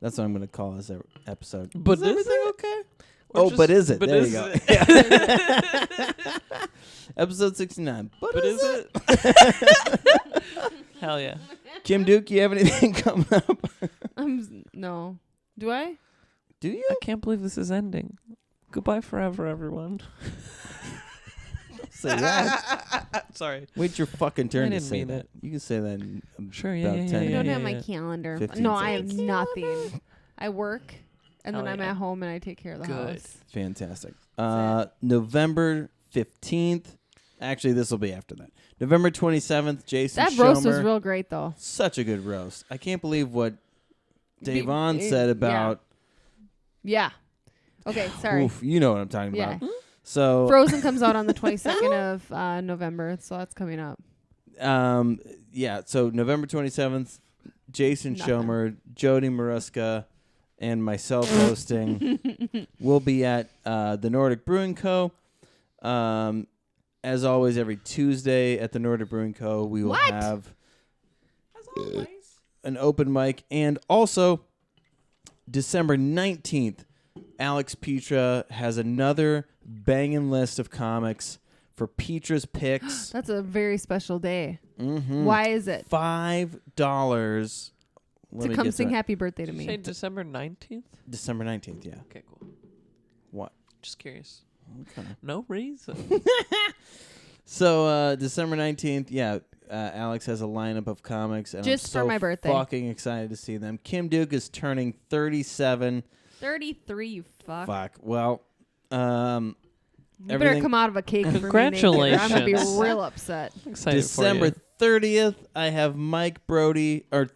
That's what I'm gonna call this episode. But is is everything it? okay? Or But is it? But There is you go. it? Yeah. Episode 69. But is it? Hell yeah. Kim Duke, you have anything coming up? No. Do I? Do you? I can't believe this is ending. Goodbye forever, everyone. Say that. Sorry. Wait your fucking turn I to didn't say mean that. it. You can say that in Sure, yeah, about yeah, 10 I yeah, don't yeah, have my yeah. calendar. 15 No, I have seconds. nothing. I work, and then Hell I'm yeah. at home and I take care of the Good. house. Fantastic. That's November 15th. Actually, this will be after that. November 27th, Jason That roast was Schomer. real great, though. Such a good roast. I can't believe what Be- Davon it- said about... Yeah. Okay, sorry. Oof, you know what I'm talking Yeah. about. So, Frozen comes out on the 22nd of November, so that's coming up. yeah, so November 27th, Jason Nothing. Schomer, Jody Maruska, and myself hosting. We'll be at the Nordic Brewing Co. As always, every Tuesday at the Nordic Brewing Co. we will What? have an open mic. And also, December 19th, Alex Petra has another banging list of comics for Petra's Picks. That's a very special day. Mm-hmm. Why is it? $5. Let To me come get sing that. happy birthday to Did you me. say December 19th? December 19th, yeah. Okay, cool. What? Just curious. Okay. No reason. So, December 19th, yeah, Alex has a lineup of comics. And Just I'm for so my birthday. fucking excited to see them. Kim Duke is turning 37. 33, you fuck. Fuck. Well, You better everything- come out of a cake for me. Congratulations. I'm going to be real upset. I'm excited December for you. 30th, I have Mike Brody, or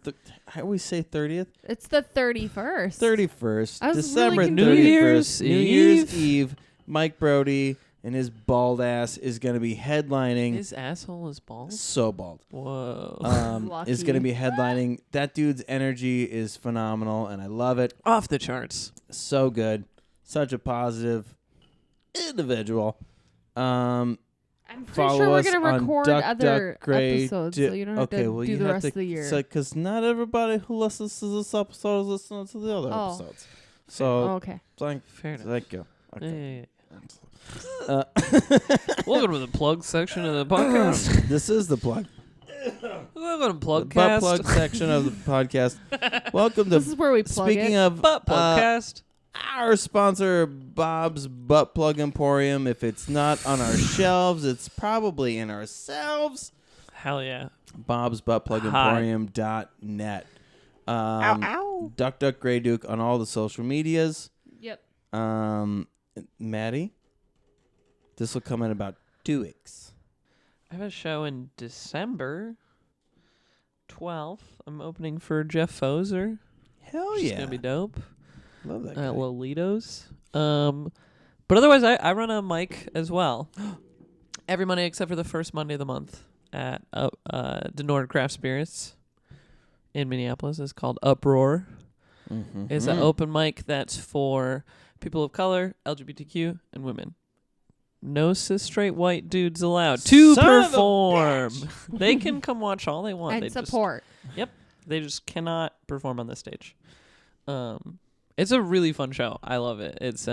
I always say 30th? It's the 31st. 31st. I was December really 31st. New Year's New Year's Eve. Eve. Mike Brody and his bald ass is going to be headlining. His asshole is bald? So bald. Whoa. Is going to Lucky. be headlining. That dude's energy is phenomenal, and I love it. Off the charts. So good. Such a positive individual. I'm pretty Follow sure we're us going to on record Duck, other Duck, Gray, episodes, Di- so you don't have okay, to well, do you the have rest to of the year. because not everybody who listens to this episode listens to the other Oh. episodes. So, Okay. thank you. Yeah, Okay. yeah, Uh, Welcome to the plug section of the podcast. this is the plug. Welcome to The Plugcast. butt plug section of the podcast. Welcome to. This is where we plug Speaking it. of Butt Plugcast. our sponsor, Bob's Butt Plug Emporium. If it's not on our shelves, it's probably in ourselves. Hell yeah. Bob's Butt Plug Emporium.net. Duck Duck Grey Duke on all the social medias. Yep. Maddie, this will come in about 2 weeks. I have a show in December 12th. I'm opening for Jeff Foser. Hell Which is yeah. going to be dope. Love that guy. At Lolitos. But otherwise, I run a mic as well. Every Monday except for the first Monday of the month at Denord Craft Spirits in Minneapolis. It's called Uproar. Mm-hmm. It's an open mic that's for people of color, LGBTQ, and women. No cis straight white dudes allowed to Son of a perform. They can come watch all they want. And They just- support. they just cannot perform on the stage. It's a really fun show. I love it. It's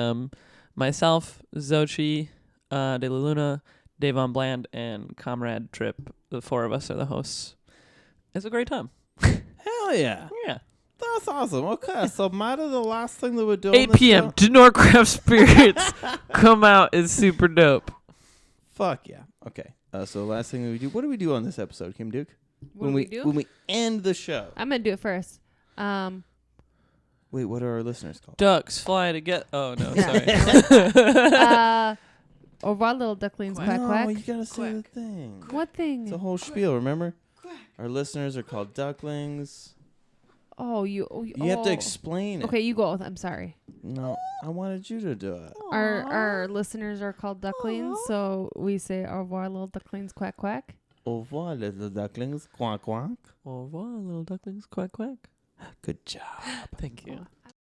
myself, Xochi, De La Luna, Davon Bland, and Comrade Trip. The four of us are the hosts. It's a great time. Hell yeah. Yeah. That's awesome. Okay, so might have the last thing that we're doing. 8 p.m. Denor Craft Spirits. Come out. It's super dope. Fuck yeah. Okay. So last thing we do. What do we do on this episode, Kim Duke? What do we do? When we end the show. I'm going to do it first. What Wait, what are our listeners called? Ducks fly to get. Oh no, Yeah. sorry. Au revoir, little ducklings. Quack, No, quack. you gotta say the thing. What thing? It's a whole spiel, remember? Our listeners are called ducklings. You You have to explain it. Okay, you go. I'm sorry. No, I wanted you to do it. Our listeners are called ducklings, so we say au revoir, little ducklings. Quack, quack. Au revoir, little ducklings. Quack, quack. Au revoir, little ducklings. Quack quack. Good job. Thank you.